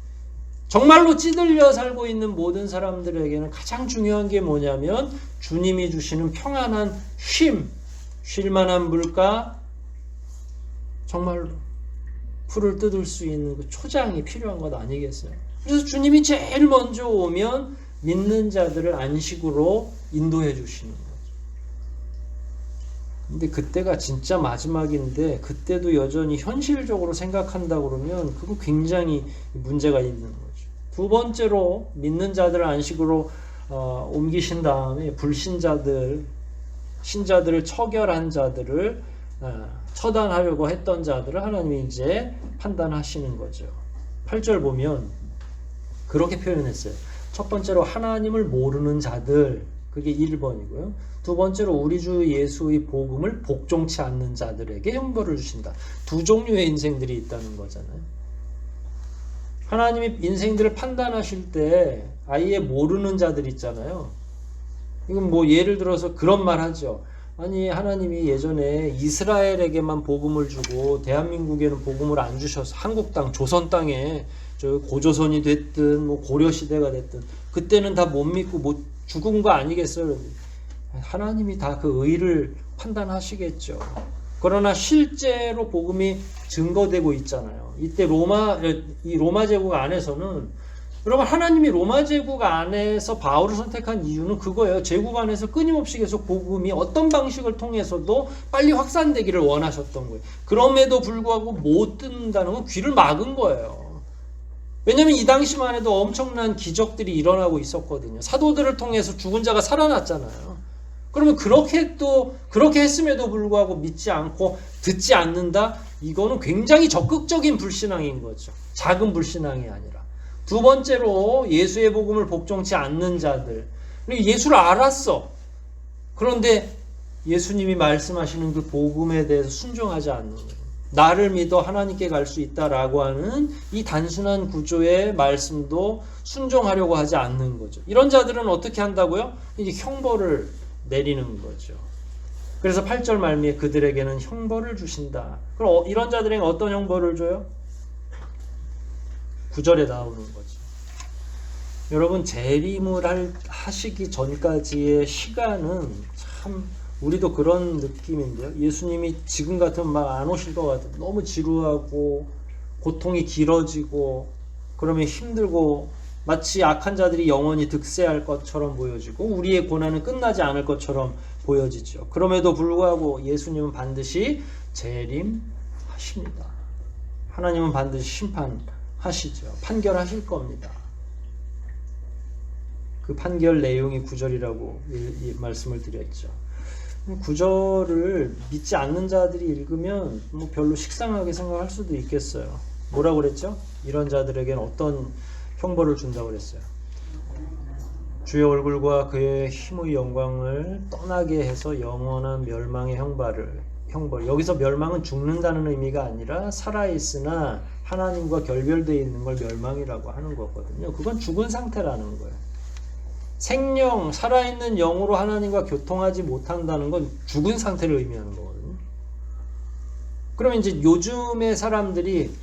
정말로 찌들려 살고 있는 모든 사람들에게는 가장 중요한 게 뭐냐면 주님이 주시는 평안한 쉴만한 물가, 정말로 풀을 뜯을 수 있는 그 초장이 필요한 것 아니겠어요? 그래서 주님이 제일 먼저 오면 믿는 자들을 안식으로 인도해 주시는 거죠. 근데 그때가 진짜 마지막인데 그때도 여전히 현실적으로 생각한다 그러면 그거 굉장히 문제가 있는 거죠. 두 번째로 믿는 자들을 안식으로 옮기신 다음에 불신자들, 신자들을 처결한 자들을 처단하려고 했던 자들을 하나님이 이제 판단하시는 거죠. 8절 보면 그렇게 표현했어요. 첫 번째로 하나님을 모르는 자들, 그게 1번이고요. 두 번째로 우리 주 예수의 복음을 복종치 않는 자들에게 형벌을 주신다. 두 종류의 인생들이 있다는 거잖아요. 하나님이 인생들을 판단하실 때 아예 모르는 자들 있잖아요. 이건 뭐 예를 들어서 그런 말 하죠. 아니, 하나님이 예전에 이스라엘에게만 복음을 주고 대한민국에는 복음을 안 주셔서 한국 땅, 조선 땅에 저 고조선이 됐든 뭐 고려 시대가 됐든 그때는 다 못 믿고 못 죽은 거 아니겠어요? 하나님이 다 그 의를 판단하시겠죠. 그러나 실제로 복음이 증거되고 있잖아요. 이때 이 로마 제국 안에서는, 여러분, 하나님이 로마 제국 안에서 바울을 선택한 이유는 그거예요. 제국 안에서 끊임없이 계속 복음이 어떤 방식을 통해서도 빨리 확산되기를 원하셨던 거예요. 그럼에도 불구하고 못 듣는다는 건 귀를 막은 거예요. 왜냐하면 이 당시만 해도 엄청난 기적들이 일어나고 있었거든요. 사도들을 통해서 죽은 자가 살아났잖아요. 그러면 그렇게 했음에도 불구하고 믿지 않고 듣지 않는다? 이거는 굉장히 적극적인 불신앙인 거죠. 작은 불신앙이 아니라. 두 번째로 예수의 복음을 복종치 않는 자들. 예수를 알았어. 그런데 예수님이 말씀하시는 그 복음에 대해서 순종하지 않는 거예요. 나를 믿어 하나님께 갈 수 있다라고 하는 이 단순한 구조의 말씀도 순종하려고 하지 않는 거죠. 이런 자들은 어떻게 한다고요? 이제 형벌을 내리는 거죠. 그래서 8절 말미에 그들에게는 형벌을 주신다. 그럼 이런 자들에게 어떤 형벌을 줘요? 9절에 나오는 거죠. 여러분, 재림을 하시기 전까지의 시간은 참 우리도 그런 느낌인데요. 예수님이 지금 같으면 막 안 오실 것 같아요. 너무 지루하고 고통이 길어지고 그러면 힘들고 마치 악한 자들이 영원히 득세할 것처럼 보여지고 우리의 고난은 끝나지 않을 것처럼 보여지죠. 그럼에도 불구하고 예수님은 반드시 재림하십니다. 하나님은 반드시 심판하시죠. 판결하실 겁니다. 그 판결 내용이 9절이라고 말씀을 드렸죠. 9절을 믿지 않는 자들이 읽으면 뭐 별로 식상하게 생각할 수도 있겠어요. 뭐라고 그랬죠? 이런 자들에게는 어떤 형벌을 준다고 그랬어요? 주의 얼굴과 그의 힘의 영광을 떠나게 해서 영원한 멸망의 형벌. 여기서 멸망은 죽는다는 의미가 아니라 살아있으나 하나님과 결별되어 있는 걸 멸망이라고 하는 거거든요. 그건 죽은 상태라는 거예요. 생령, 살아있는 영으로 하나님과 교통하지 못한다는 건 죽은 상태를 의미하는 거거든요. 그러면 이제 요즘의 사람들이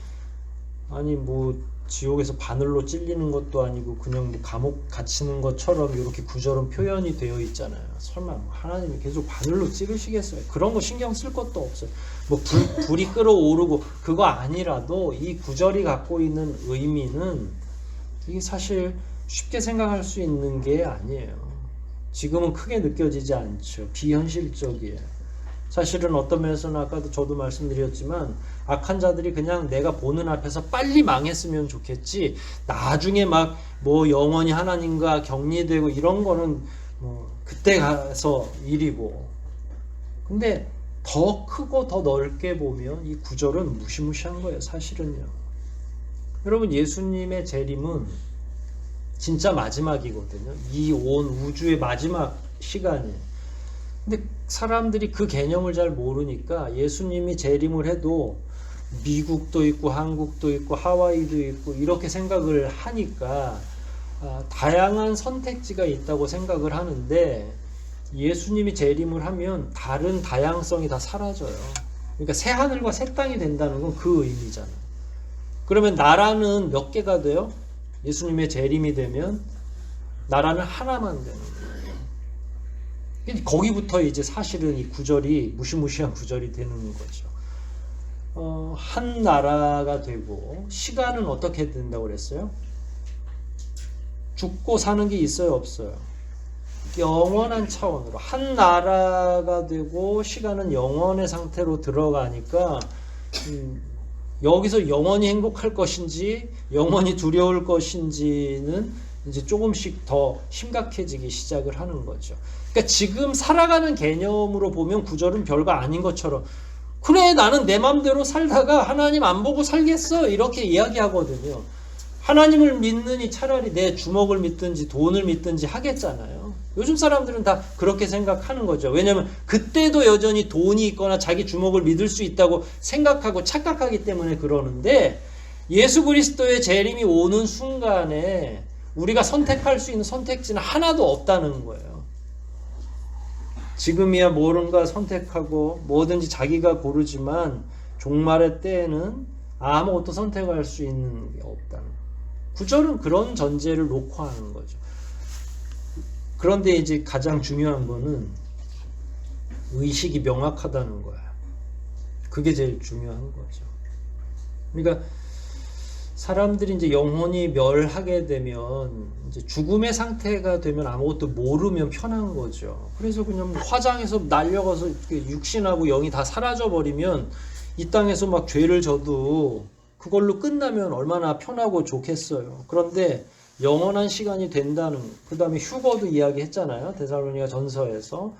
아니 뭐 지옥에서 바늘로 찔리는 것도 아니고 그냥 뭐 감옥 갇히는 것처럼 이렇게 구절은 표현이 되어 있잖아요. 설마 뭐 하나님이 계속 바늘로 찌르시겠어요? 그런 거 신경 쓸 것도 없어요. 뭐 불이 끓어오르고 그거 아니라도 이 구절이 갖고 있는 의미는 이게 사실 쉽게 생각할 수 있는 게 아니에요. 지금은 크게 느껴지지 않죠. 비현실적이에요. 사실은 어떤 면에서는 아까도 저도 말씀드렸지만 악한 자들이 그냥 내가 보는 앞에서 빨리 망했으면 좋겠지 나중에 막 뭐 영원히 하나님과 격리되고 이런 거는 뭐 그때 가서 일이고, 근데 더 크고 더 넓게 보면 이 구절은 무시무시한 거예요. 사실은요. 여러분, 예수님의 재림은 진짜 마지막이거든요. 이 온 우주의 마지막 시간이에요. 근데 사람들이 그 개념을 잘 모르니까 예수님이 재림을 해도 미국도 있고 한국도 있고 하와이도 있고 이렇게 생각을 하니까 다양한 선택지가 있다고 생각을 하는데, 예수님이 재림을 하면 다른 다양성이 다 사라져요. 그러니까 새 하늘과 새 땅이 된다는 건 그 의미잖아요. 그러면 나라는 몇 개가 돼요? 예수님의 재림이 되면 나라는 하나만 되는 거예요. 거기부터 이제 사실은 이 구절이 무시무시한 구절이 되는 거죠. 한 나라가 되고, 시간은 어떻게 된다고 그랬어요? 죽고 사는 게 있어요, 없어요? 영원한 차원으로 한 나라가 되고 시간은 영원의 상태로 들어가니까 여기서 영원히 행복할 것인지 영원히 두려울 것인지는 이제 조금씩 더 심각해지기 시작을 하는 거죠. 그러니까 지금 살아가는 개념으로 보면 구절은 별거 아닌 것처럼, 그래 나는 내 맘대로 살다가 하나님 안 보고 살겠어 이렇게 이야기하거든요. 하나님을 믿느니 차라리 내 주먹을 믿든지 돈을 믿든지 하겠잖아요. 요즘 사람들은 다 그렇게 생각하는 거죠. 왜냐하면 그때도 여전히 돈이 있거나 자기 주먹을 믿을 수 있다고 생각하고 착각하기 때문에 그러는데, 예수 그리스도의 재림이 오는 순간에 우리가 선택할 수 있는 선택지는 하나도 없다는 거예요. 지금이야 뭔가 선택하고 뭐든지 자기가 고르지만 종말의 때에는 아무것도 선택할 수 있는 게 없다는 거예요. 구절은 그런 전제를 놓고 하는 거죠. 그런데 이제 가장 중요한 거는 의식이 명확하다는 거예요. 그게 제일 중요한 거죠. 그러니까 사람들이 이제 영혼이 멸하게 되면 이제 죽음의 상태가 되면 아무것도 모르면 편한 거죠. 그래서 그냥 화장해서 날려가서 육신하고 영이 다 사라져 버리면 이 땅에서 막 죄를 져도 그걸로 끝나면 얼마나 편하고 좋겠어요. 그런데 영원한 시간이 된다는, 그 다음에 휴거도 이야기했잖아요. 데살로니가 전서에서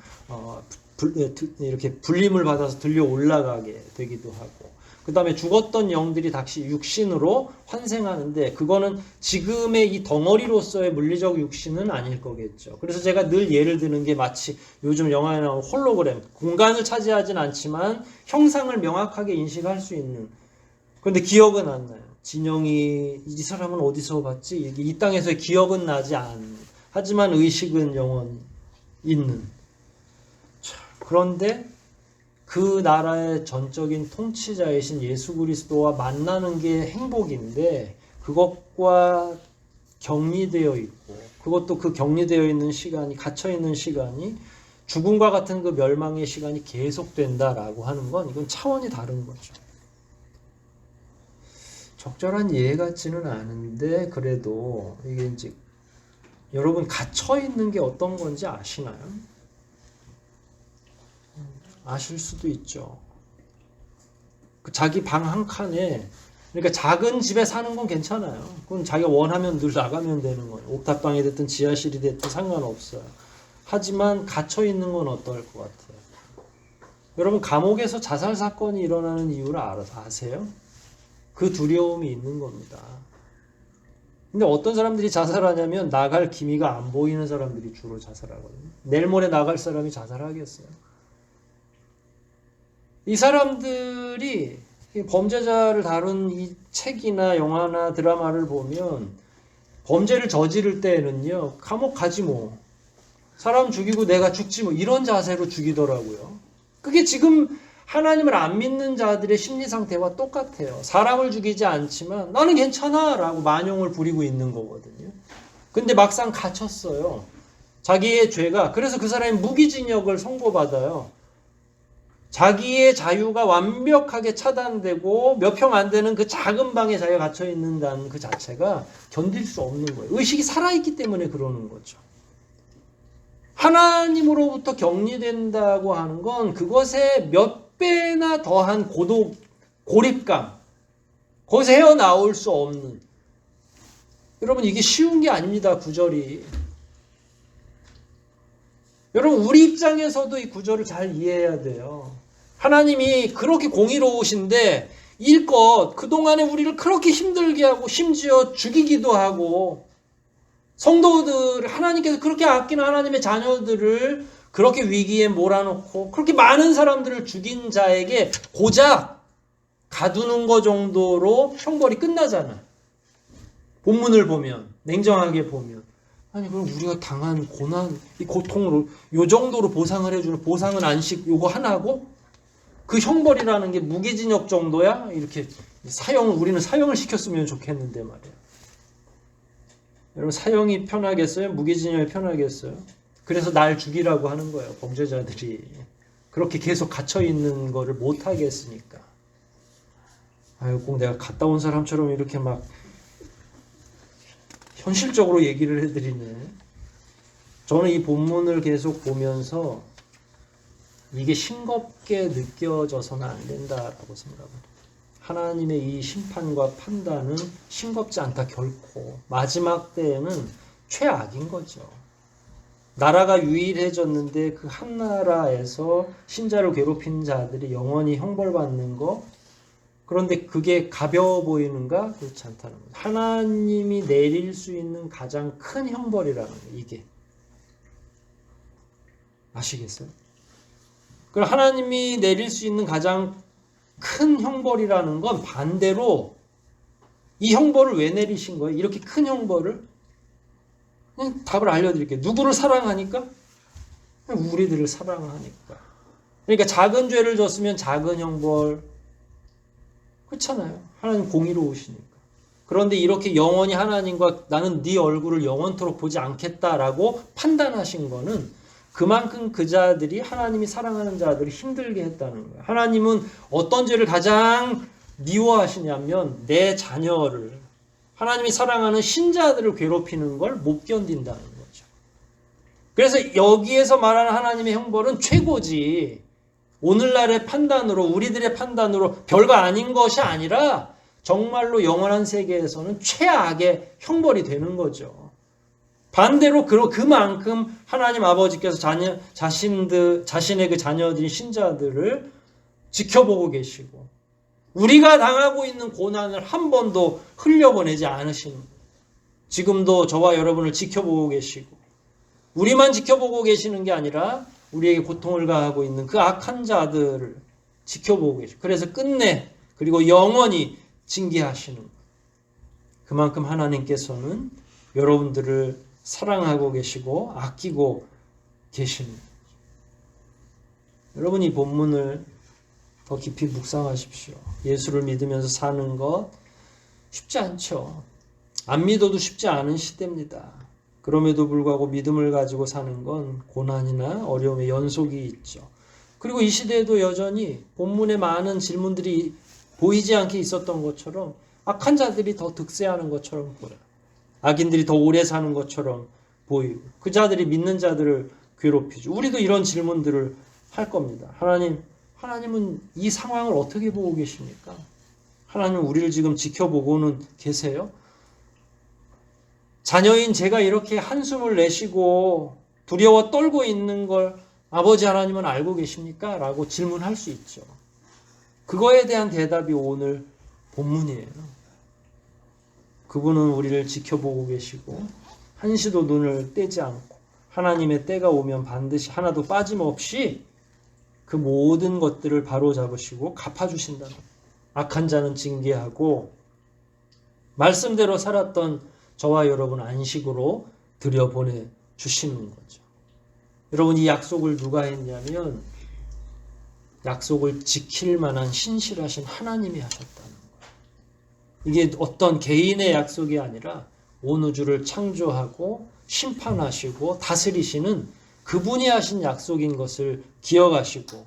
이렇게 불림을 받아서 들려 올라가게 되기도 하고, 그 다음에 죽었던 영들이 다시 육신으로 환생하는데, 그거는 지금의 이 덩어리로서의 물리적 육신은 아닐 거겠죠. 그래서 제가 늘 예를 드는 게 마치 요즘 영화에 나오는 홀로그램, 공간을 차지하진 않지만 형상을 명확하게 인식할 수 있는, 그런데 기억은 안 나요. 진영이 이 사람은 어디서 봤지? 이 땅에서의 기억은 나지 않는, 하지만 의식은 영원히 있는. 그런데 그 나라의 전적인 통치자이신 예수 그리스도와 만나는 게 행복인데, 그것과 격리되어 있고, 그것도 그 격리되어 있는 시간이, 갇혀 있는 시간이 죽음과 같은 그 멸망의 시간이 계속된다라고 하는 건, 이건 차원이 다른 거죠. 적절한 이해 같지는 않은데, 그래도 이게 이제 여러분 갇혀 있는 게 어떤 건지 아시나요? 아실 수도 있죠. 자기 방 한 칸에, 그러니까 작은 집에 사는 건 괜찮아요. 그건 자기가 원하면 늘 나가면 되는 거예요. 옥탑방이 됐든 지하실이 됐든 상관없어요. 하지만 갇혀 있는 건 어떨 것 같아요? 여러분, 감옥에서 자살 사건이 일어나는 이유를 아세요? 그 두려움이 있는 겁니다. 근데 어떤 사람들이 자살하냐면 나갈 기미가 안 보이는 사람들이 주로 자살하거든요. 내일 모레 나갈 사람이 자살하겠어요. 이 사람들이 범죄자를 다룬 이 책이나 영화나 드라마를 보면 범죄를 저지를 때는요, 감옥 가지 뭐, 사람 죽이고 내가 죽지 뭐, 이런 자세로 죽이더라고요. 그게 지금 하나님을 안 믿는 자들의 심리 상태와 똑같아요. 사람을 죽이지 않지만 나는 괜찮아 라고 만용을 부리고 있는 거거든요. 근데 막상 갇혔어요. 자기의 죄가. 그래서 그 사람이 무기징역을 선고받아요. 자기의 자유가 완벽하게 차단되고 몇 평 안 되는 그 작은 방에 자기가 갇혀 있는다는 그 자체가 견딜 수 없는 거예요. 의식이 살아있기 때문에 그러는 거죠. 하나님으로부터 격리된다고 하는 건 그것에 몇 배나 더한 고독, 고립감, 거기서 헤어나올 수 없는. 여러분, 이게 쉬운 게 아닙니다, 구절이. 여러분, 우리 입장에서도 이 구절을 잘 이해해야 돼요. 하나님이 그렇게 공의로우신데 일껏 그동안에 우리를 그렇게 힘들게 하고 심지어 죽이기도 하고 성도들, 하나님께서 그렇게 아끼는 하나님의 자녀들을 그렇게 위기에 몰아넣고 그렇게 많은 사람들을 죽인 자에게 고작 가두는 것 정도로 형벌이 끝나잖아. 본문을 보면, 냉정하게 보면. 아니, 그럼 우리가 당한 고난, 이 고통으로 요 정도로 보상을 해주는, 보상은 안식 요거 하나고 그 형벌이라는 게 무기징역 정도야? 이렇게 우리는 사형을 시켰으면 좋겠는데 말이야. 여러분, 사형이 편하겠어요? 무기징역이 편하겠어요? 그래서 날 죽이라고 하는 거예요. 범죄자들이. 그렇게 계속 갇혀있는 거를 못하게 했으니까. 아유, 꼭 내가 갔다 온 사람처럼 이렇게 막 현실적으로 얘기를 해드리네. 저는 이 본문을 계속 보면서 이게 싱겁게 느껴져서는 안 된다라고 생각합니다. 하나님의 이 심판과 판단은 싱겁지 않다 결코. 마지막 때에는 최악인 거죠. 나라가 유일해졌는데 그 한 나라에서 신자를 괴롭힌 자들이 영원히 형벌받는 거, 그런데 그게 가벼워 보이는가? 그렇지 않다는 거죠. 하나님이 내릴 수 있는 가장 큰 형벌이라는 거예요. 이게. 아시겠어요? 그럼 하나님이 내릴 수 있는 가장 큰 형벌이라는 건 반대로 이 형벌을 왜 내리신 거예요? 이렇게 큰 형벌을? 그냥 답을 알려드릴게요. 누구를 사랑하니까? 우리들을 사랑하니까. 그러니까 작은 죄를 졌으면 작은 형벌. 그렇잖아요. 하나님 공의로우시니까. 그런데 이렇게 영원히 하나님과 나는 네 얼굴을 영원토록 보지 않겠다라고 판단하신 거는 그만큼 그 자들이 하나님이 사랑하는 자들을 힘들게 했다는 거예요. 하나님은 어떤 죄를 가장 미워하시냐면 내 자녀를, 하나님이 사랑하는 신자들을 괴롭히는 걸 못 견딘다는 거죠. 그래서 여기에서 말하는 하나님의 형벌은 최고지. 오늘날의 판단으로, 우리들의 판단으로 별거 아닌 것이 아니라 정말로 영원한 세계에서는 최악의 형벌이 되는 거죠. 반대로 그만큼 하나님 아버지께서 자신의 그 자녀들인 신자들을 지켜보고 계시고 우리가 당하고 있는 고난을 한 번도 흘려보내지 않으신, 지금도 저와 여러분을 지켜보고 계시고 우리만 지켜보고 계시는 게 아니라 우리에게 고통을 가하고 있는 그 악한 자들을 지켜보고 계시고 그래서 끝내 그리고 영원히 징계하시는 거예요. 그만큼 하나님께서는 여러분들을 사랑하고 계시고 아끼고 계시는 거예요. 여러분, 이 본문을 더 깊이 묵상하십시오. 예수를 믿으면서 사는 것 쉽지 않죠. 안 믿어도 쉽지 않은 시대입니다. 그럼에도 불구하고 믿음을 가지고 사는 건 고난이나 어려움의 연속이 있죠. 그리고 이 시대에도 여전히 본문에 많은 질문들이 보이지 않게 있었던 것처럼 악한 자들이 더 득세하는 것처럼 보여요. 악인들이 더 오래 사는 것처럼 보이고 그 자들이 믿는 자들을 괴롭히죠. 우리도 이런 질문들을 할 겁니다. 하나님은 이 상황을 어떻게 보고 계십니까? 하나님은 우리를 지금 지켜보고는 계세요? 자녀인 제가 이렇게 한숨을 내쉬고 두려워 떨고 있는 걸 아버지 하나님은 알고 계십니까? 라고 질문할 수 있죠. 그거에 대한 대답이 오늘 본문이에요. 그분은 우리를 지켜보고 계시고 한시도 눈을 떼지 않고 하나님의 때가 오면 반드시 하나도 빠짐없이 그 모든 것들을 바로잡으시고 갚아주신다는, 악한 자는 징계하고 말씀대로 살았던 저와 여러분 안식으로 들여보내 주시는 거죠. 여러분, 이 약속을 누가 했냐면 약속을 지킬 만한 신실하신 하나님이 하셨다는 거예요. 이게 어떤 개인의 약속이 아니라 온 우주를 창조하고 심판하시고 다스리시는 그분이 하신 약속인 것을 기억하시고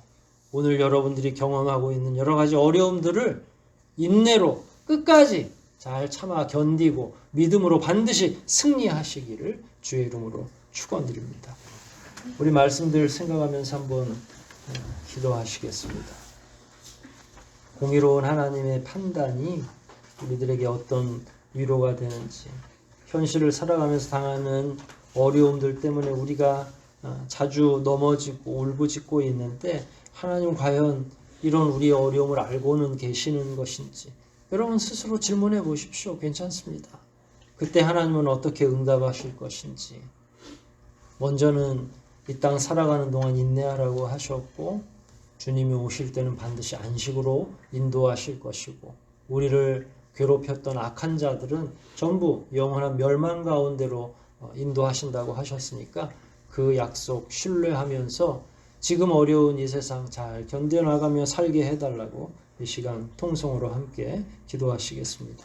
오늘 여러분들이 경험하고 있는 여러 가지 어려움들을 인내로 끝까지 잘 참아 견디고 믿음으로 반드시 승리하시기를 주의 이름으로 축원드립니다. 우리 말씀들 생각하면서 한번 기도하시겠습니다. 공의로운 하나님의 판단이 우리들에게 어떤 위로가 되는지, 현실을 살아가면서 당하는 어려움들 때문에 우리가 자주 넘어지고 울부짖고 있는데 하나님 과연 이런 우리의 어려움을 알고는 계시는 것인지 여러분 스스로 질문해 보십시오. 괜찮습니다. 그때 하나님은 어떻게 응답하실 것인지. 먼저는 이 땅 살아가는 동안 인내하라고 하셨고 주님이 오실 때는 반드시 안식으로 인도하실 것이고 우리를 괴롭혔던 악한 자들은 전부 영원한 멸망 가운데로 인도하신다고 하셨으니까 그 약속 신뢰하면서 지금 어려운 이 세상 잘 견뎌나가며 살게 해달라고 이 시간 통성으로 함께 기도하시겠습니다.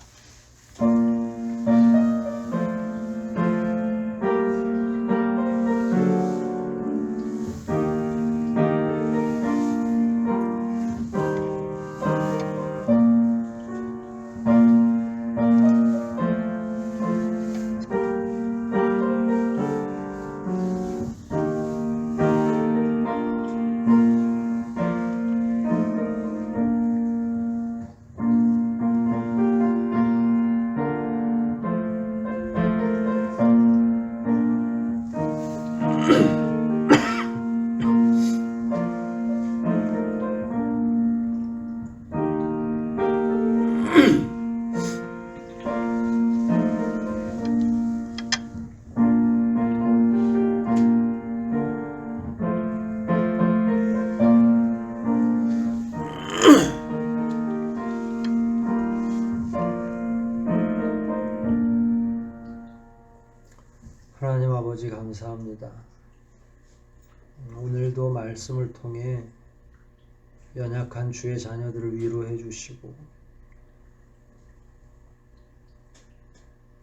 하나님 아버지 감사합니다. 오늘도 말씀을 통해 연약한 주의 자녀들을 위로해 주시고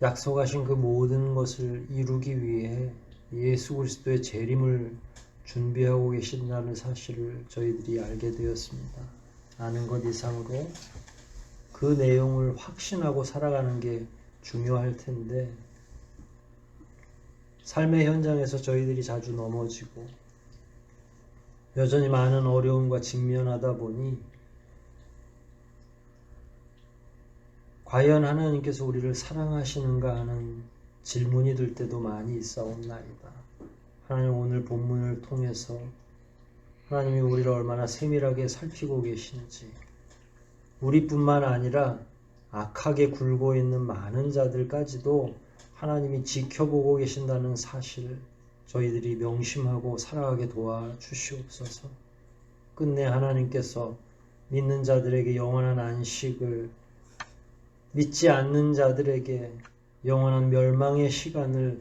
약속하신 그 모든 것을 이루기 위해 예수 그리스도의 재림을 준비하고 계신다는 사실을 저희들이 알게 되었습니다. 아는 것 이상으로 그 내용을 확신하고 살아가는 게 중요할 텐데 삶의 현장에서 저희들이 자주 넘어지고 여전히 많은 어려움과 직면하다 보니 과연 하나님께서 우리를 사랑하시는가 하는 질문이 들 때도 많이 있사옵나이다. 하나님 오늘 본문을 통해서 하나님이 우리를 얼마나 세밀하게 살피고 계신지 우리뿐만 아니라 악하게 굴고 있는 많은 자들까지도 하나님이 지켜보고 계신다는 사실을 저희들이 명심하고 살아가게 도와주시옵소서. 끝내 하나님께서 믿는 자들에게 영원한 안식을, 믿지 않는 자들에게 영원한 멸망의 시간을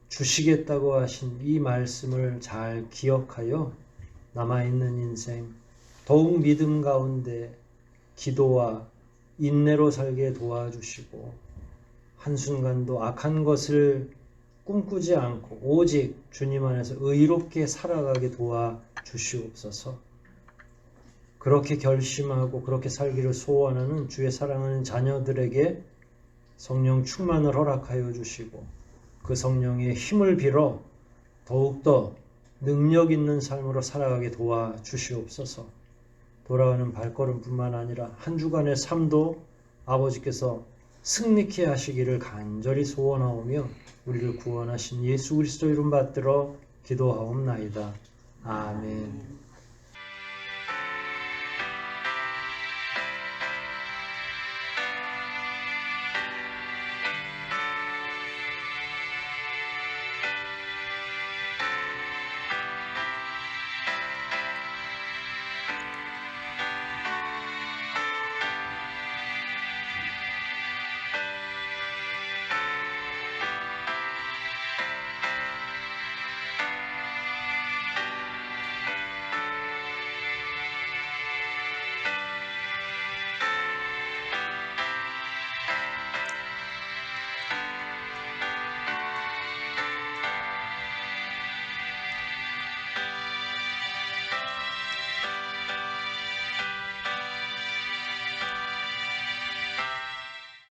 주시겠다고 하신 이 말씀을 잘 기억하여 남아있는 인생 더욱 믿음 가운데 기도와 인내로 살게 도와주시고 한순간도 악한 것을 꿈꾸지 않고 오직 주님 안에서 의롭게 살아가게 도와주시옵소서. 그렇게 결심하고 그렇게 살기를 소원하는 주의 사랑하는 자녀들에게 성령 충만을 허락하여 주시고 그 성령의 힘을 빌어 더욱더 능력 있는 삶으로 살아가게 도와주시옵소서. 돌아가는 발걸음뿐만 아니라 한 주간의 삶도 아버지께서 승리케 하시기를 간절히 소원하오며 우리를 구원하신 예수 그리스도 이름 받들어 기도하옵나이다. 아멘.